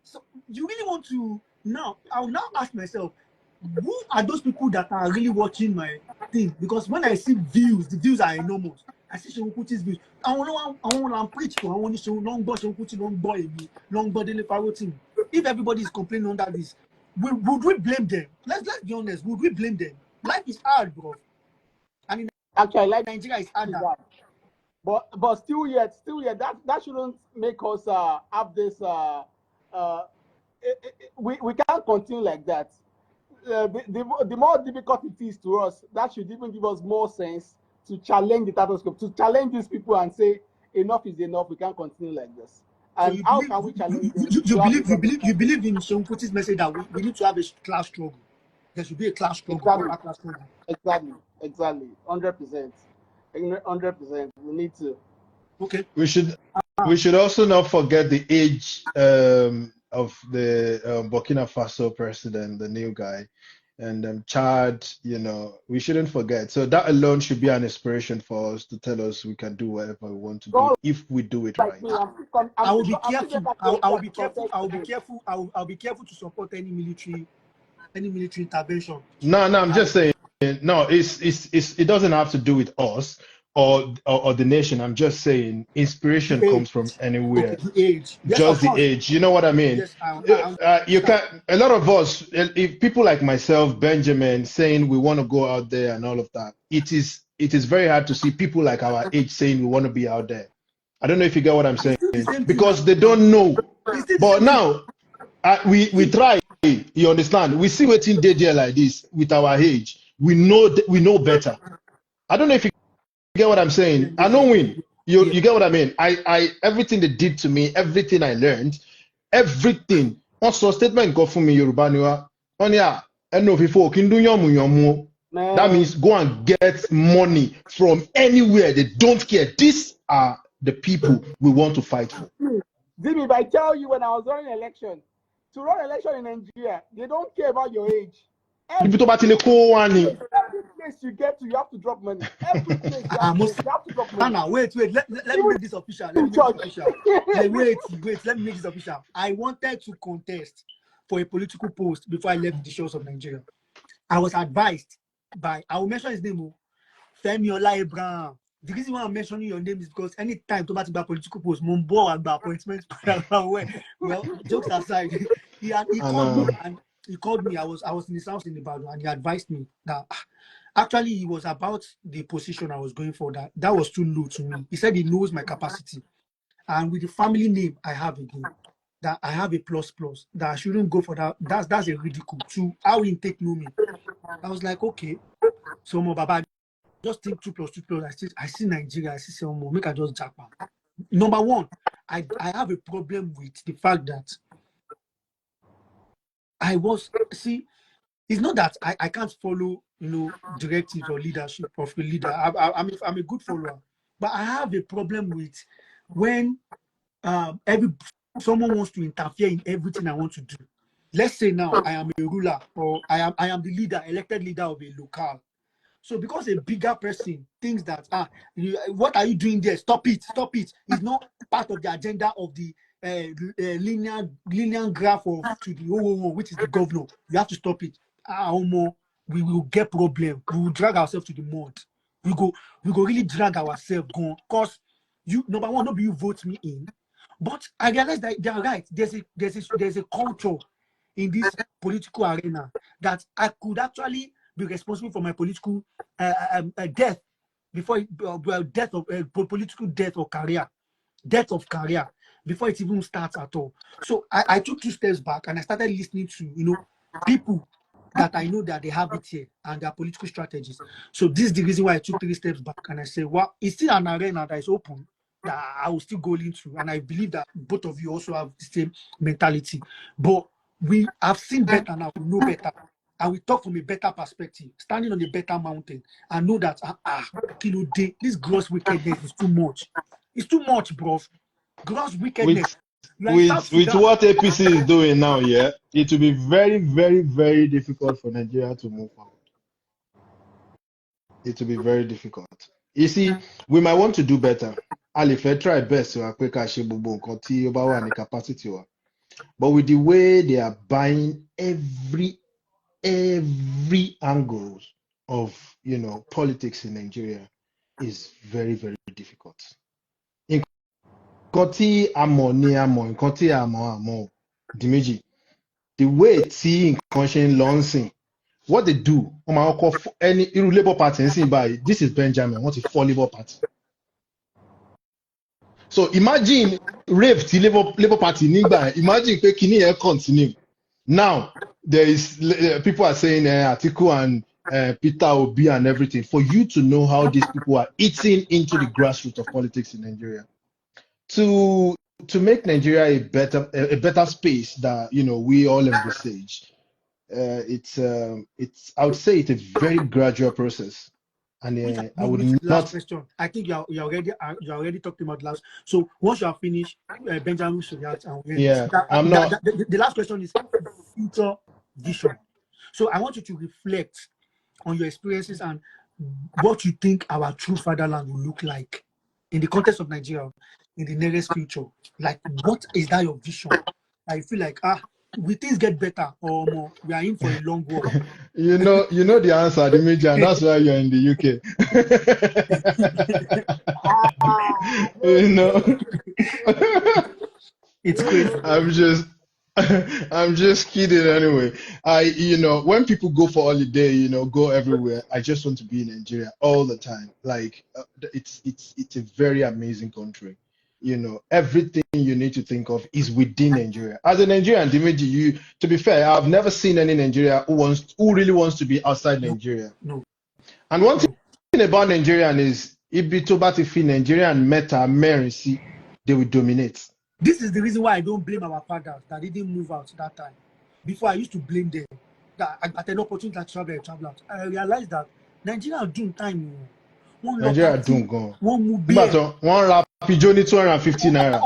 So you really want to now? I'll now ask myself, who are those people that are really watching my thing? Because when I see views, the views are enormous. I see Seun Kuti's views. I want to preach to. I want to show long boy Seun Kuti, long boy Dele Faro team. If everybody is complaining under this, would we blame them? Let's be honest. Would we blame them? Life is hard, bro. And in Actually, like Nigeria, it's harder. but still yet, that shouldn't make us have this. We can't continue like that. The more difficult it is to us, that should even give us more sense to challenge the status quo, to challenge these people and say enough is enough. We can't continue like this. So And you how believe can we challenge them? you believe in Seun Kuti's message that we need to have a class struggle. There should be a class struggle, Exactly, proper class struggle. exactly, 100%, 100%. We need to. Okay. We should also not forget the age of the Burkina Faso president, the new guy, and Chad. You know, we shouldn't forget. So that alone should be an inspiration for us to tell us we can do whatever we want to do Don't if we do it like right. me. I will be I'm still careful. going back I will be to careful. contest I will be today. careful. I'll be careful to support any military intervention. No, I'm I just will, saying. No, it doesn't have to do with us or the nation. I'm just saying inspiration the age. comes from Okay, anywhere. the age. Yes, of Just the course. age. You know what I mean? Yes, I You understand. can A lot of us, if people like myself, Benjamin, saying we want to go out there and all of that, it is very hard to see people like our age saying we want to be out there. I don't know if you get what I'm It's saying, still the same thing because now. they don't know. It's still the But same thing. now we See, try. You understand? We see what in there like this with our age. We know better. I don't know if you get what I'm yeah, saying. yeah, I know win. yeah, You yeah. you get what I mean? I everything they did to me, everything I learned, everything. Also statement go for me Yoruba niwa. On ya eno fifo kin dun yomu yomu. That Man, means go and get money from anywhere. They don't care. These are the people we want to fight for. Jimmy, if I tell you when I was running election, to run election in Nigeria, they don't care about your age. Ibi tó Every bá ti lè place, kó wá ni. every place you get to, you have to drop money. Every place Most you have to drop money. Hannah, wait. Let me Even make this official. Let me in make this church. official. Yeah, wait. Let me make this official. I wanted to contest for a political post before I left the shores of Nigeria. I was advised by, I will mention his name, Femi Olaibran. The reason why I'm mentioning your name is because anytime to about political post, Mumbo and appointments, well, jokes aside, he And called me and he called me. I was in his house in Ibadan and he advised me that actually it was about the position I was going for. That was too low to me. He said he knows my capacity, and with the family name I have again, that I have a plus that I shouldn't go for that. That's a ridicule to how he take know me. I was like, okay, so more Baba, just think 2 plus 2 plus. I see Nigeria, I see some more. Make I just jackpot. Number one, I have a problem with the fact that it's not that I can't follow, directives or leadership of a leader. I'm a good follower, but I have a problem with when every someone wants to interfere in everything I want to do. Let's say now I am a ruler or I am the leader, elected leader of a locale. So because a bigger person thinks that what are you doing there? Stop it, stop it. It's not part of the agenda of the linear graph of to the which is the governor. You have to stop it. We will get problem. We will drag ourselves to the mud. We go really drag ourselves gone. Cause you number one, nobody you vote me in. But I realize that they are right. There's a culture in this political arena that I could actually be responsible for my political death before death of political death or death of career before it even starts at all. So I took 2 steps back and I started listening to people that I know that they have it here and their political strategies. So this is the reason why I took 3 steps back and I said, well, it's still an arena that is open that I will still go into, and I believe that both of you also have the same mentality. But we have seen better now, we know better, and we talk from a better perspective, standing on a better mountain, and know that this gross wickedness is too much. It's too much, bro. Gross wickedness. You are in South With Sudan. what APC is doing now, yeah, it will be very, very, very difficult for Nigeria to move forward. It will be very difficult. You see, we might want to do better. Alife try best to capacity. But with the way they are buying every angle of politics in Nigeria is very, very difficult. Dimeji, the way tí nǹkan ṣe ń lọ ń sìn, what they do, any Labour Party ń sìn báyìí, this is Benjamin, wọ́n ti fọ́ Labour Party. So imagine rave tí Labour Party nígbà, imagine pé kíní yẹn continue. Now, there is people are saying Atiku and Peter Obi and everything. For you to know how these people are eating into the grassroots of politics in Nigeria, to make Nigeria a better space that we all envisage. It's I would say it's a very gradual process, and I would last not. question. I think you already talked about last. So once you are finished, Benjamin should react, and I'm not. The last question is future vision. So I want you to reflect on your experiences and what you think our true fatherland will look like in the context of Nigeria in the nearest future. Like, what is that your vision? I feel like will things get better or more? We are in for a long walk. You know the answer, Oladimeji, and that's why you're in the UK. It's crazy. I'm just kidding anyway. When people go for holiday, go everywhere. I just want to be in Nigeria all the time. Like it's a very amazing country. Everything you need to think of is within Nigeria. As a Nigerian, Dimeji, to be fair, I've never seen any Nigeria who really wants to be outside Nigeria. No. And one thing about Nigerian is if to Nigerian meta mercy, they will dominate. This is the reason why I don't blame our fathers that didn't move out that time. Before I used to blame them that at an opportunity to travel out. I realized that Nigeria doing time. Nigeria doing gone. One move but one rap pigeon 250 naira.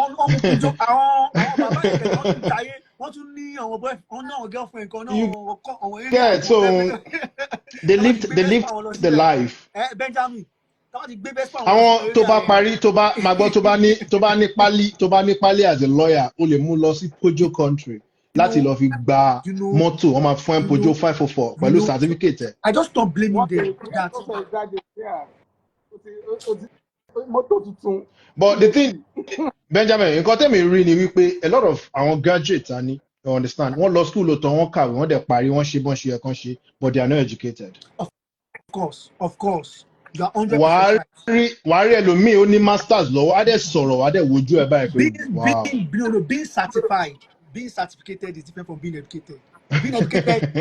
Yeah, so they lived the life. Benjamin. Àwọn tó bá ní pálí as a lawyer, ó lè mú lọ sí Pojo country láti lọ fi gba mọ́tò, wọ́n máa fún Pojo 504 pẹ̀lú certificate. I just stop blaming them. But the thing, Benjamin, nǹkan tẹ́mi rí ni wípé a lot of àwọn graduates you understand, wọ́n lọ school lóòótọ́, wọ́n kàwé, wọ́n dẹ̀ parí, wọ́n ṣe bọ́n ṣe ẹ̀kan ṣe, but they are not educated. Of course. You are 100% right. Wàá rí ẹlòmíì ó ní masters lọ́wọ́, á dẹ̀ sọ̀rọ̀, wàá dẹ̀ wojú ẹ̀ báyìí pé wow. Being certificated is different from being educated. Being educated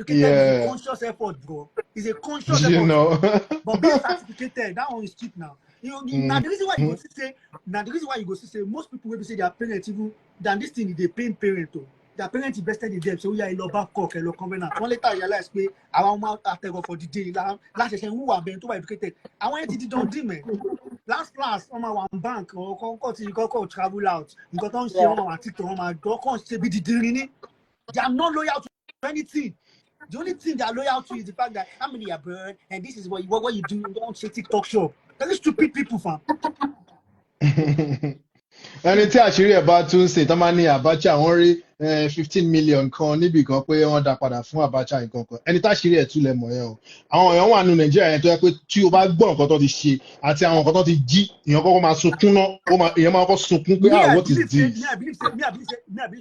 is a conscious effort, bro. It's a conscious effort. But being certificated, that one is cheap now. Now the reason why you go to say most people will say their parents even than this thing they paying parent to. Their parents invested in them, so we are in love cock and covenant. One later realize pay our mouth after for the day. Last session who are being too educated. I want to don't do man. Last class on my one bank or you go travel out. You got on share on my TikTok on my go say be the they are not loyal to anything. The only thing they are loyal to is the fact that how many are burned, and this is what you do. You don't say TikTok shop. Those stupid people, fam. ẹni tí àṣírí ẹ̀ bá tún ṣe tán máa ní Abacha wọ́n rí 15 million kan níbì kan pé wọ́n dá padà fún Abacha nǹkan kan ẹni táṣírí ẹ̀ tún lẹ̀ mọ̀ yẹn o àwọn èèyàn wà nínú Nàìjíríà yẹn tó yẹ pé tí o bá gbọ́ nǹkan tó ti ṣe àti àwọn nǹkan tó ti jí èèyàn kọ́kọ́ máa sunkún náà èèyàn máa kọ́ sunkún pé what is this. Me I believe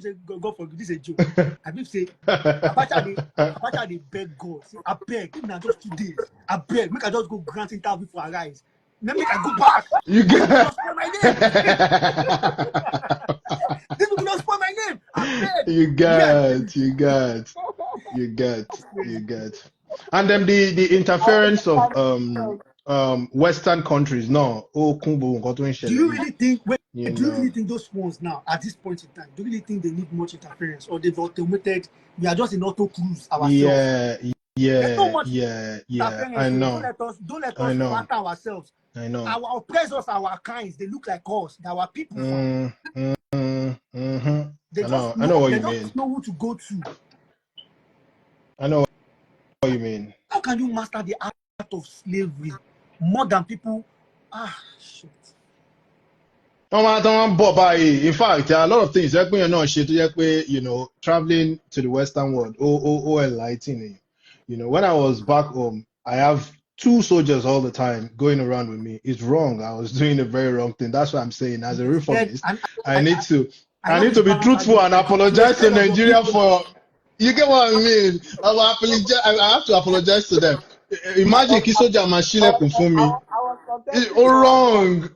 say God forgive this a joke. I believe say Abacha dey beg God say abeg if na just 2 days abeg make I just go grant interview for Arise. Then make I go back. You get Spoil my name. This will not spoil my name. you get. And then the interference of Western countries, no. Oh, Kumbu, Do you really think? Do you really think those phones now at this point in time? Do you really think they need much interference, or they've automated? We are just in auto cruise ourselves. Yeah. I know. Don't let us flatter ourselves. I know. Our oppressors, our kinds, they look like us. They are our people. Mm-hmm. They I know what they you don't mean. know who to go to. I know what you mean. How can you master the art of slavery more than people? Shit. In fact, there are a lot of things traveling to the Western world, enlightening. When I was back home, I have 2 soldiers all the time going around with me. It's wrong. I was doing a very wrong thing. That's what I'm saying. As a reformist, I need to be truthful and apologize to Nigeria for. You get what I mean? I have to apologize to them. Imagine Kisoja Machine for me. It's wrong.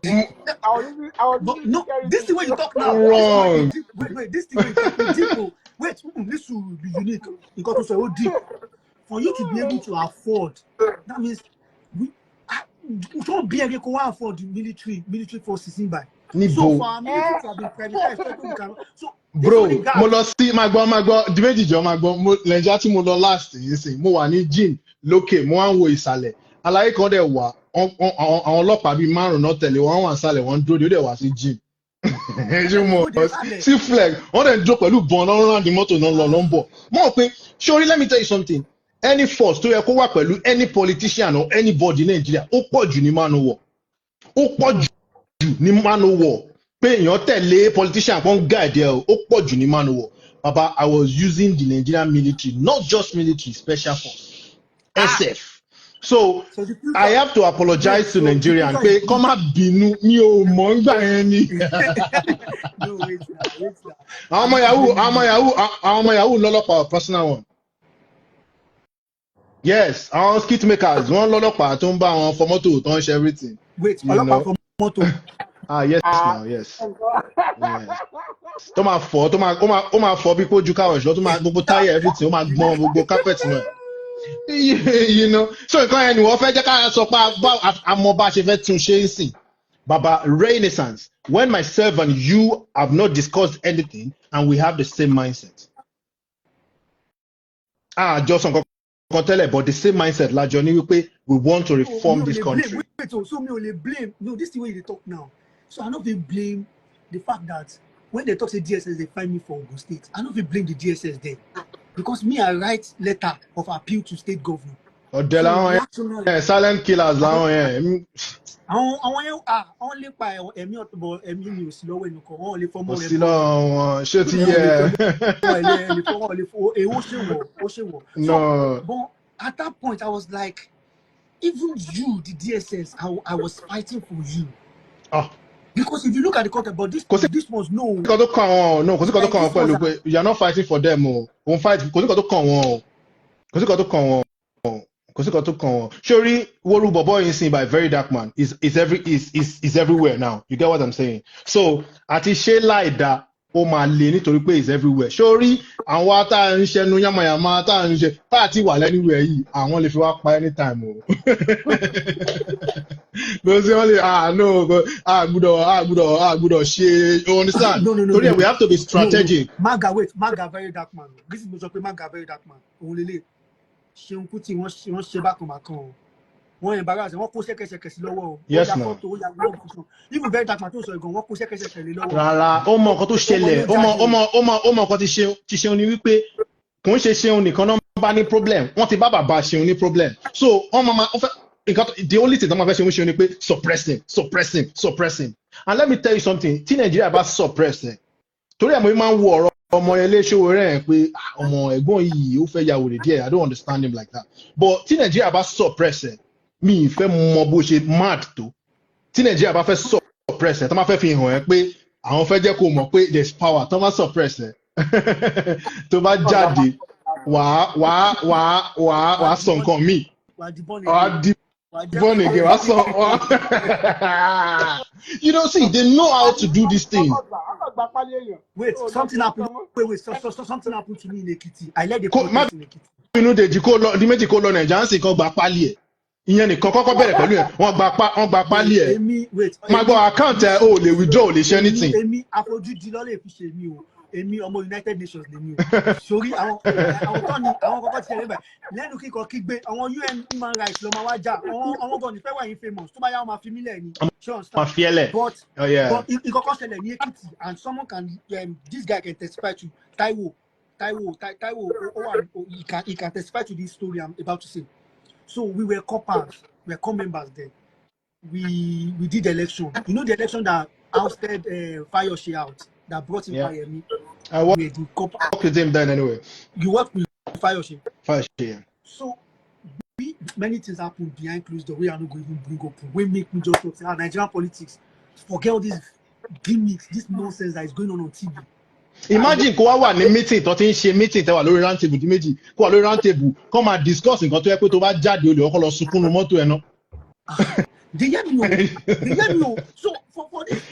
No, this is the way you talk now. Wrong. Wait, this is the way you talk. Wait, this will be unique. You got to say, deep. For you to be able to afford, that means we don't be able to afford the military forces in by. So for our military to have been privatized, so bro, mo lọ sí magbo Dimejijo magbo Nigeria tí mo lọ last yìí sìn mo wà ní gym lókè mo wá ń wo ìsàlẹ̀ àlàyé kan dẹ̀ wà àwọn ọlọ́pàá bíi 5 náà tẹ̀lé wọn wà ìsàlẹ̀ wọn dúró dẹ̀ wá sí gym sí flag wọn dẹ̀ dúró pẹ̀lú bọ́n náà rán di mọ́tò náà lọ lọ́nbọ̀ mo pé sori let me tell you something any force tó yẹ kó wà pẹ̀lú any politician or anybody in Nigeria ó pọ̀ jù ní manowar ó pọ̀ jù ní manowar pé èèyàn tẹ̀lé politician kan guide ẹ̀ ó pọ̀ jù ní manowar. Baba, I was using the Nigerian military, not just military, special force, SF. So I have to apologize to Nigerian. Pé kó má bínú mi ò mọ̀ ńgbà yẹn ni. Àwọn ọmọ yahoo lọ́lọ́pàá personal one. Yes, àwọn skit makers wọ́n lọ́lọ́pàá tó ń bá àwọn fọmọ́tò tó ń ṣe everything. Wait, ọlọ́pàá fọmọ́tò. Yes, now, yes. Tó máa fọ́, ó máa fọ́ bí kó ju káwọ̀ ṣọ́, tó máa gbogbo táyà everything, ó máa gbọ́n gbogbo carpet náà. So nǹkan yẹn ni wọ́n fẹ́ jẹ́ ká sọ pé àmọ́ bá ṣe fẹ́ tún ṣe é sìn. Baba, Renaissance, when myself and you have not discussed anything and we have the same mindset. Just on tell but the same mindset like Johnny wípé we want to reform this country. Wait, so me only blame. No, this is the way they talk now. So I know they blame the fact that when they talk to DSS, they find me for Ogun State. I know they blame the DSS there. Because me, I write letter of appeal to state government. Silent killers láwọn yẹn. Àwọn lè pa ẹ̀mí ọ̀tọ̀bọ̀ ẹ̀mí mi ò sí lọ́wọ́ ẹnì kan wọ́n lè fọmọ rẹ̀. Sí lọ́wọ́ ṣé ti yẹ. Ó ṣe wọ̀. No. But at that point, I was like, even you, the DSS, I was fighting for you. Because if you look at the content, but this was no. You are not fighting for them. Won't fight. Surely, Woru Bobo is seen by Very Dark Man is everywhere now. You get what I'm saying? So, àti ṣe láìda ó máa lè nítorí pé is everywhere. Surely, àwọn tá ń ṣe nu yamayama tá ń ṣe tá ti wà anywhere yìí àwọn lè fi wá pa anytime o. Because only no gbọ́dọ̀ ṣe you understand? No. We have to be strategic. Maga Very Dark Man. This is Mojope Maga Very Dark Man. Òun Ṣeun Kuti wọ́n ṣe bákan wọ́n embarrass wọ́n kó ṣẹ́kẹ́ṣẹkẹ̀ sí lọ́wọ́ o. Yes na. Even Very Dark Man tó sọ ìgàn wọ́n kó ṣẹ́kẹ́ṣẹkẹ̀ lé lọ́wọ́. Rárá ó mọ nǹkan tó ṣẹlẹ̀ ó mọ nǹkan tí ṣeun ni wípé kò ń ṣe ṣeun nìkan náà bá ní problem wọ́n ti bá bàbá ṣeun ní problem so the only thing tó máa fẹ́ ṣe ni pé suppress him and let me tell you something tí Nàìjíríà bá suppress ẹ̀ torí ẹ̀ mo máa ń wo ọ̀rọ̀ ọmọ eléṣòwò rẹ̀ pé ọmọ ẹ̀gbọ́n yìí ó fẹ́ ya wèrè díẹ̀ I don't understand him like that but tí Nàìjíríà bá suppress ẹ̀ mi ì fẹ́ mọ bó ṣe mad tó tí Nàìjíríà bá fẹ́ suppress ẹ̀ tó máa fẹ́ fi hàn ẹ́ pé àwọn fẹ́ jẹ́ kó mọ̀ pé there's power tó máa suppress ẹ̀ tó bá jáde wàá sọ nǹkan míì wàá di born again wàá sọ you know see they know how to do this thing. Wait, something happened. Wait, something happened to me in Ekiti. I led the protest in Ekiti. Inú Dèjì kó lọ Oladimeji kó lọ Nàìjíríà ń sì kan gba pálí ẹ̀ ìyẹn nìkan kọ́kọ́ bẹ̀rẹ̀ pẹ̀lú ẹ̀ wọ́n gba pálí ẹ̀ máa gbọ́ account ẹ̀ o lè withdraw o lè ṣe anything. Èmi àfojúdi lọ́lẹ̀ fi ṣe mi o èmi ọmọ United Nations lèmi o sórí àwọn tó ní àwọn kọ́kọ́ ti ṣẹlẹ̀ báyìí lẹ́nu kíkọ́ kígbe àwọn UN human rights ló máa wá jà àwọn gan nífẹ̀ẹ́ wà yín famous tó bá yá wọn máa fi mílẹ̀ ni máa fi ẹlẹ̀ but ìkọ́kọ́ ṣẹlẹ̀ ní Ekiti and someone can this guy can testify to Taiwo he can testify to this story I'm about to say. So we were coppers, we were co-members then. We did election. You know the election that ousted Feyijimi out, that brought in Feyijimi. I worked with him then anyway. You worked with Feyijimi? Feyijimi. So many things happen behind closed door. We are not going to even bring up. We make me just talk about Nigerian politics. Forget all these gimmicks, this nonsense that is going on TV. Imagine kó wá wà ní meeting tó ti ń ṣe meeting tẹ́ wà lórí round table di méjì kó wà lórí round table kó máa discuss nǹkan tó yẹ pé tó bá jáde olè ọkọ lọ sunkún nu mọ́tò ẹ̀ náà. They hear me. So for this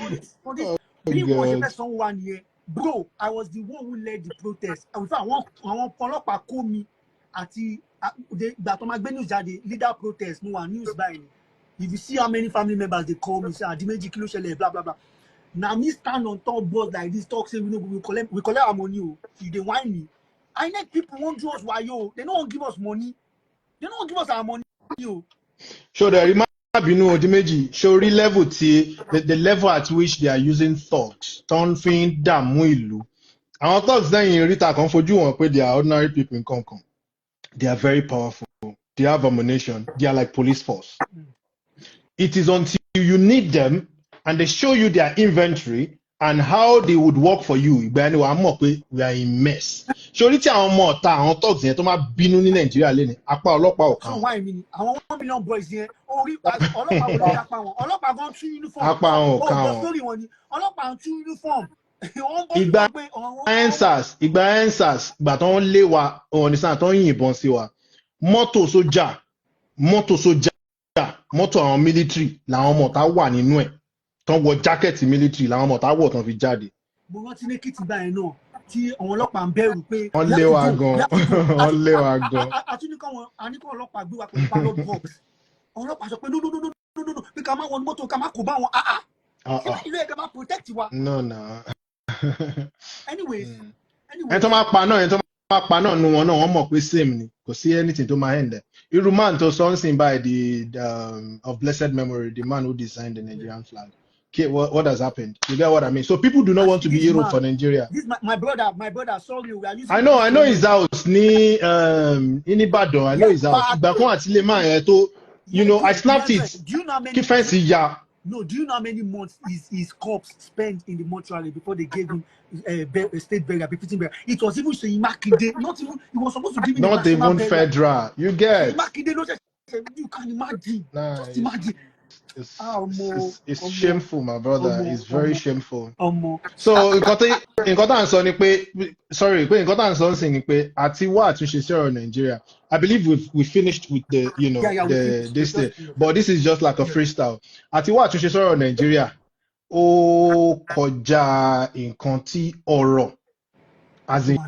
being was someone here, bro, I was the one who led the protest. In fact, àwọn ọlọ́pàá kó mi àti ìgbà tó máa gbé news jáde leader protest mo wà news báyìí. If you see how many family members they call me say Oladimeji kí ló ṣẹlẹ̀ blah blah blah. Now me stand on top board like this, talk say we collect our money. If they whine me, I need people won't do us wayo. They don't give us money. They don't give us our money. Show the remind Oladimeji, show level the level at which they are using thugs. Don't fin dààmú ìlú. Our thugs then in Rita kan fojú wọn pé they are ordinary people in Concom. They are very powerful. They have ammunition. They are like police force. It is until you need them and they show you their inventory and how they would work for you. Ìgbà ẹni wàá mọ̀ pé we are in mess. Ṣorí tí àwọn ọmọ ọ̀tá àwọn thugs yẹn tó máa bínú ní Nàìjíríà lẹ́nu apá ọlọ́pàá ò ká wọn. So why me? Àwọn 1 million boys yẹn orí ọlọ́pàá wò lè apá wọn. Ọlọ́pàá gan tú uniform. Apá wọn ò ká wọn. Story wọn ni ọlọ́pàá tú uniform. Ìgbà End SARS ìgbà tó ń lé wa ọ̀nìsàn tó ń yìnbọn sí wa mọ́tò sójà mọ́tò àwọn military làwọn ọmọ ọ̀tá wà nínú ẹ̀. Tán wọ jákẹ́ẹ̀tì military làwọn ọmọ táwọ̀ tán fi jáde. Mo rántí ní Èkìtì báyìí náà tí àwọn ọlọ́pàá ń bẹ̀rù pé wọ́n lé wa gan. Àníkàn ọlọ́pàá gbé wa pẹ̀lú ballot box. Àwọn ọlọ́pàá sọ pé no pé ká má wọ mọ́tò ká má kó bá wọn. Ilé ẹ̀ka máa protect wa. No. Anyways. Ẹni tó máa pa náà nu wọn náà wọ́n mọ̀ pé same ni kò sí anything tó máa end there. Irú man tó sọ́nsìn by the of blessed memory, the man who designed the Nigerian flag. Okay, what has happened? You get what I mean? So people do not want to be hero for Nigeria. This my brother, sorry, we are using. I know his house in Ibadan. I know his house. Back one at Lema, you know, I snapped it. Do you know how many? No, do you know how many months his corpse spent in the mortuary before they gave him a state burial, befitting burial? It was even saying Makinde, not even. He was supposed to give him not even federal. You get. Makinde, you can imagine. Nah, just imagine. It's shameful, my brother. It's very shameful. So nǹkan tá à ń sọ ni pé nǹkan tá à ń sọ ń sìn ni pé àti wá àtúnṣe sí ọ̀rọ̀ Nigeria. I believe we finished with the this thing, but this is just like a freestyle. Àti wá àtúnṣe sí ọ̀rọ̀ Nigeria ó kọjá nǹkan tí ọ̀rọ̀ as in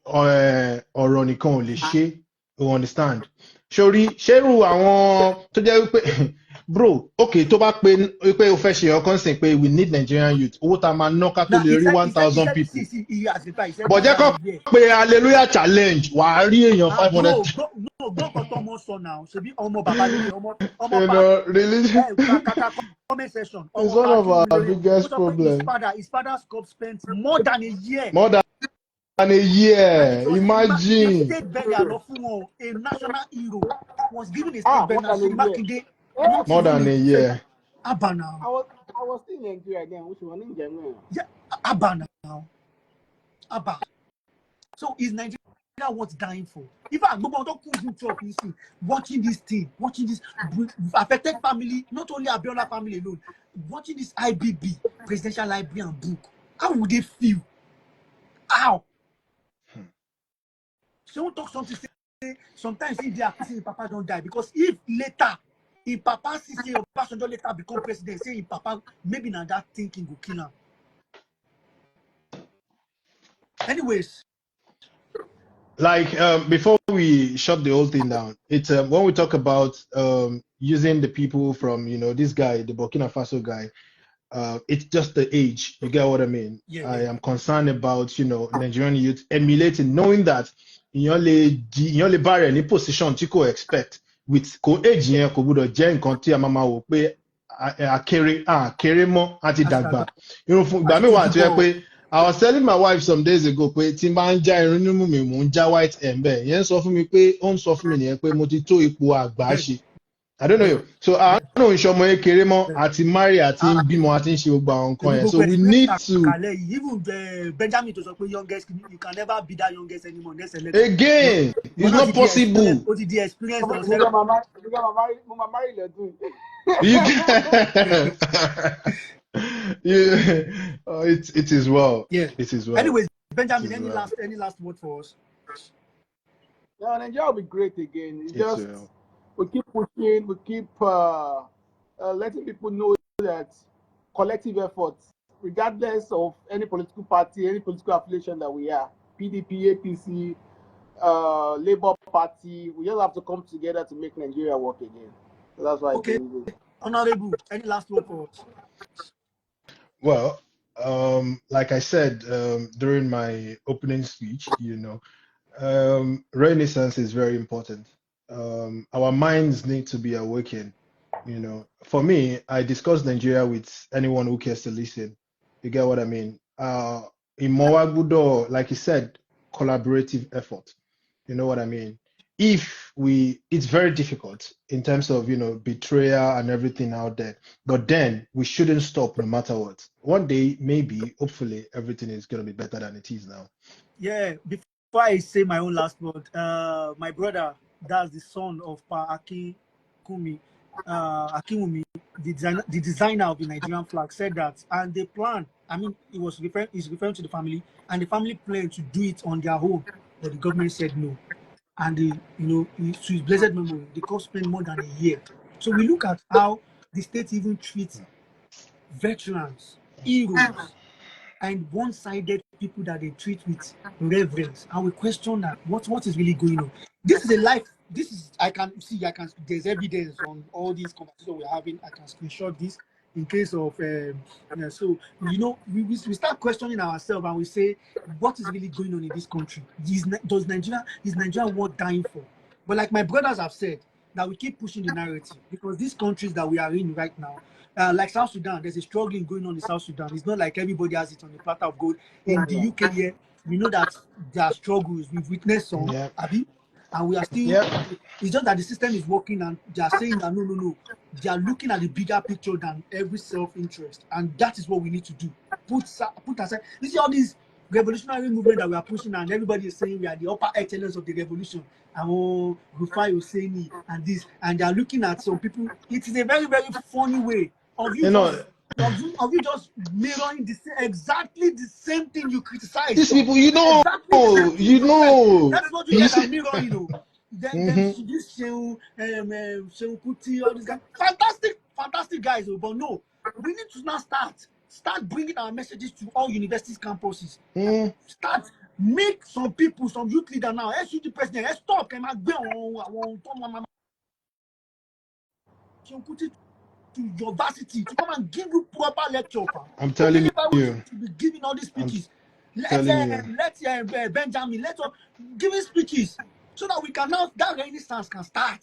ọ̀rọ̀ nìkan ò lè ṣe, you understand? Ṣerú àwọn tó jẹ́ wípé bro, okay, tó bá pé o fẹ́ ṣe ọkàn sìn pé we need Nigerian youth. Owó tá máa ná ká tó lè rí 1,000 people. But jẹ́ kó pé hallelujah challenge wà á rí èèyàn 500. Gbọ́kàn tó ọmọ sọ náà, ṣebí ọmọ bàbá nílé ọmọ comment section. It's one of our biggest problems. His father's corpse spent more than a year. More than than a And year. it was a Imagine. state burial of a national hero was given a state Ah, more burial. than She a year. Makinde, Eh? not More even than a in year. Abba now. I was still in Nigeria then, which one in January. Yeah, Abba now. Abba. So is Nigeria worth dying for? If I go to cool talk, you see, watching this thing, watching this affected family, not only Abiola family alone, watching this IBB, Presidential Library and Book, how would they feel? How? Someone talk something, say, sometimes if they are saying Papa don't die, because if later, if Papa say or Pastor later become president, say if Papa, maybe now that thinking will kill him. Anyways, Like before we shut the whole thing down, it's when we talk about using the people from this guy, the Burkina Faso guy, it's just the age. You get what I mean? I yeah. am concerned about Nigerian youth emulating, knowing that ìyàn lè bá rẹ̀ ní position tí kò expect with kò age yẹn kò gbúdọ̀ jẹ́ nǹkan tí a máa wò pé àkéré mọ́ àti dàgbà. Irun fún ìgbà Àti mi wà tó yẹ tójú pé I was telling my wife some days ago pé tí n bá ń já irun nímú mi mò ń já white hair bẹ́ẹ̀ ìyẹn sọ fún mi pé ó ń sọ fún mi nìyẹn pé mo ti tó ipò àgbà bẹ́ẹ̀ ṣe. I don't know. So I don't know ọmọ kékeré mọ́ àti marry àti ń bímọ àti ń ṣe gbogbo àwọn nǹkan yẹn. So we need to even Benjamin to say youngest, you can never be that youngest anymore. Next again. It's not possible. What did the experience You yourself? got my married Ledu. You can. Yeah. It is well. Yeah. It is well. Anyways, It Benjamin, is any well. last word for us? No, Nigeria will be great again. It's It's just well. we keep pushing, we keep letting people know that collective efforts, regardless of any political party, any political affiliation that we are, PDP, APC, Labour Party, we just have to come together to make Nigeria work again. So that's why Okay. Honorable, any last word for us? Well, like I said during my opening speech, renaissance is very important. Our minds need to be awakened. For me, I discuss Nigeria with anyone who cares to listen. You get what I mean? In Mowagudo, like you said, collaborative effort. You know what I mean? It's very difficult in terms of, betrayal and everything out there. But then we shouldn't stop no matter what. One day, maybe, hopefully, everything is going to be better than it is now. Yeah, before I say my own last word, my brother, that's the son of Pa Akinwumi, the designer of the Nigerian flag, said that, and they plan. I mean, he's referring to the family, and the family planned to do it on their own, but the government said no. And to his blessed memory, the court spent more than a year. So we look at how the state even treats veterans, heroes, and one-sided people that they treat with reverence, and we question that what is really going on. This is a life. This is there's evidence on all these conversations we're having. I can screenshot this in case of so we start questioning ourselves and we say what is really going on in this country. Is Nigeria worth dying for? But like my brothers have said, that we keep pushing the narrative, because these countries that we are in right now, like South Sudan, there's a struggling going on in South Sudan. It's not like everybody has it on the platter of gold. In the UK here, we know that there are struggles. We've witnessed some, Abi, and we are still. It's just that the system is working, and they are saying that no. They are looking at the bigger picture than every self-interest, and that is what we need to do. Put aside. You see all these revolutionary movement that we are pushing, and everybody is saying we are the upper excellence of the revolution. And Rufai Husseini and this, and they are looking at some people. It is a very, very funny way of you just mirroring exactly the same thing you criticize. These people, exactly the same thing that is what you guys are mirroring. Then this Shehu Kuti, all these guys, fantastic guys. But no, we need to now start bringing our messages to all universities campuses. Start make some people, some youth leader now, SUT president, stop. Can I go to your varsity to come and give you proper lecture? I'm telling you. To be giving all these speeches. Let Benjamin, giving speeches so that we can now, that renaissance can start.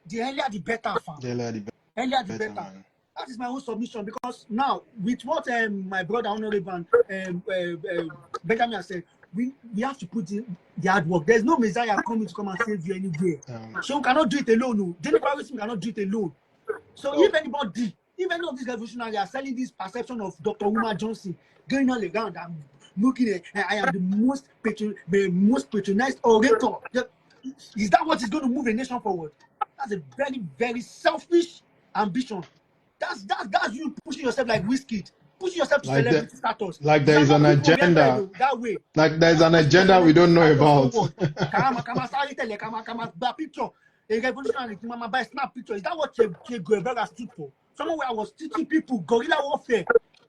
The earlier the better, fam. The earlier the better. Man. That is my own submission, because now with what my brother Honorable Benjamin has said, we have to put in the hard work. There's no Messiah coming to come and save you anywhere. She cannot do it alone. No. Democratization cannot do it alone. So if any of these revolutionaries are selling this perception of Dr. Umar Johnson going all around and looking at, I am the most patronized orator. Is that what is going to move a nation forward? That's a very, very selfish ambition. That's you pushing yourself like whiskey, pushing yourself to celebrity status. Like there is an agenda. That way. Like there is an agenda we don't know about. Picture. A revolutionary mama buy snap picture. Is that what Che Guevara stood for? Someone where I was teaching people guerrilla warfare.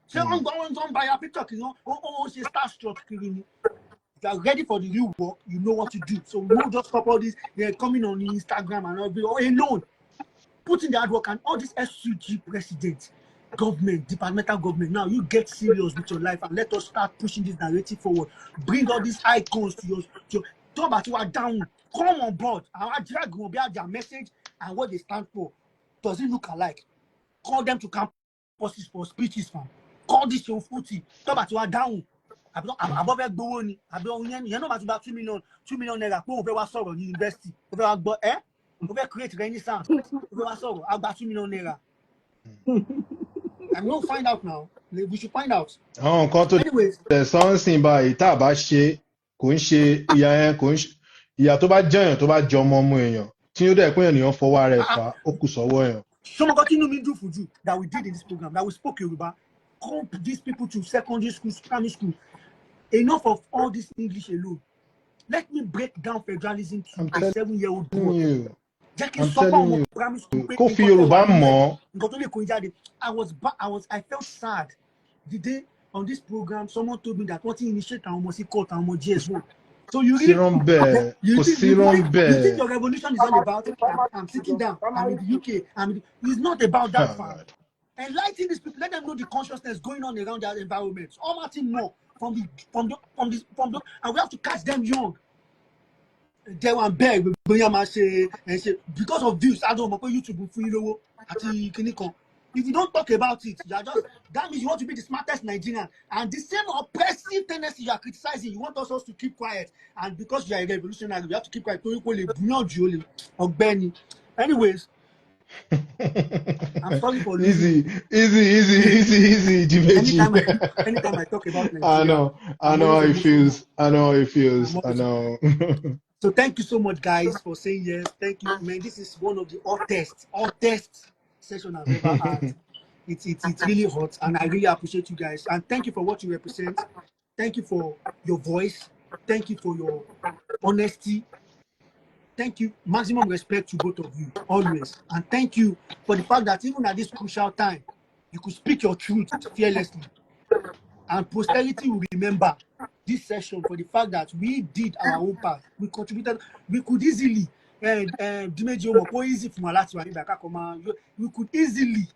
Say I'm going to buy a picture, you know. She starstruck. If you are ready for the real work, you know what to do. So no just stop all this. They're coming on Instagram and all alone. Put in the hard work and all this SUG president, government, departmental government. Now you get serious with your life and let us start pushing this narrative forward. Bring all these icons to your talk about you are down. Come on board. Our drag will be their message and what they stand for. Does it look alike? Call them to campuses for speeches, fam. Call this your footy. Talk about you are down. Above a gbowoni, you know about 2 million naira. Go over what sorrow university. Over create renaissance. Over what sorrow. About 2 million naira. I'm gonna find out now. We should find out. Anyways, there's something by Itaba she, Kunshi, ìyà tó bá jẹyàn tó bá jọ ọmọ ọmọ èèyàn tí ó dẹ̀ pé ènìyàn fọwọ́ rẹ̀ fà ó kù sọ́wọ́ èèyàn. Some continue me do for you that we did in this program, that we spoke Yoruba. Call these people to secondary school, primary school. Enough of all this English alone. Let me break down federalism to a 7-year-old boy. I'm telling you. Kó fi Yorùbá mọ̀. I felt sad the day on this program someone told me that what he initiate and almost he caught and almost GS1. So you think your revolution is all about I'm sitting down, I'm in the UK, it's not about that far. Enlighten these people, let them know the consciousness going on around their environments. All Martin more from the and we have to catch them young. They want beg because of views. I don't know YouTube free. If you don't talk about it, you are just that means you want to be the smartest Nigerian. And the same oppressive tendency you are criticizing, you want us to keep quiet. And because you are a revolutionary, we have to keep quiet. Anyways, I'm sorry for easy, anytime I talk about Nigeria, I know how it feels. I know. So thank you so much, guys, for saying yes. Thank you, man. This is one of the hottest session I've ever had. It's really hot, and I really appreciate you guys. And thank you for what you represent. Thank you for your voice. Thank you for your honesty. Thank you. Maximum respect to both of you, always. And thank you for the fact that even at this crucial time, you could speak your truth fearlessly. And posterity will remember this session for the fact that we did our own part. We contributed. We could easily, we could easily.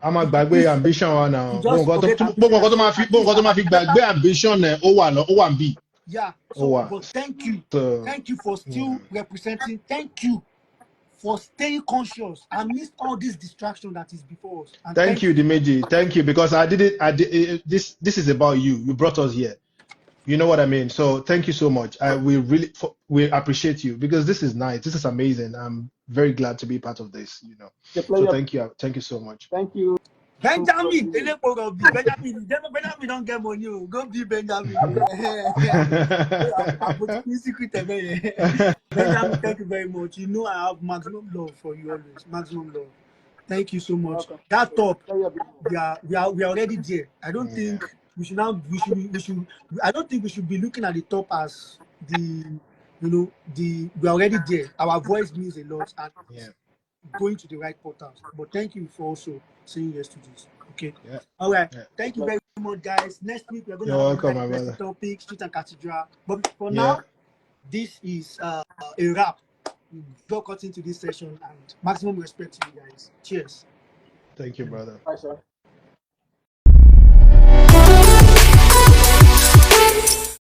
I'm a gbàgbé ambition wa now. Gbogbo nǹkan tó máa fi gbàgbé ambition ó wà bí. Yeah. So, but thank you. Thank you for still representing. Thank you for staying conscious amidst all this distraction that is before us. And thank you, Dimeji. Thank you, because I did it. This is about you. You brought us here. You know what I mean? So thank you so much. We appreciate you because this is nice. This is amazing. I'm very glad to be part of this. You know. So thank you. Thank you so much. Thank you. Benjamin don't get money. Go be Benjamin. Benjamin, thank you very much. You know I have maximum love for you always. Maximum love. Thank you so much. Welcome. That top, we are already there. I don't think we should I don't think we should be looking at the top as we're already there. Our voice means a lot and going to the right portals. But thank you for also saying yes to this. Okay. Yeah. All right. Yeah. Thank you very much, guys. Next week we're going to have a topic, street and cathedral. But for now, this is a wrap. We got into this session and maximum respect to you guys. Cheers. Thank you, brother. Bye, sir.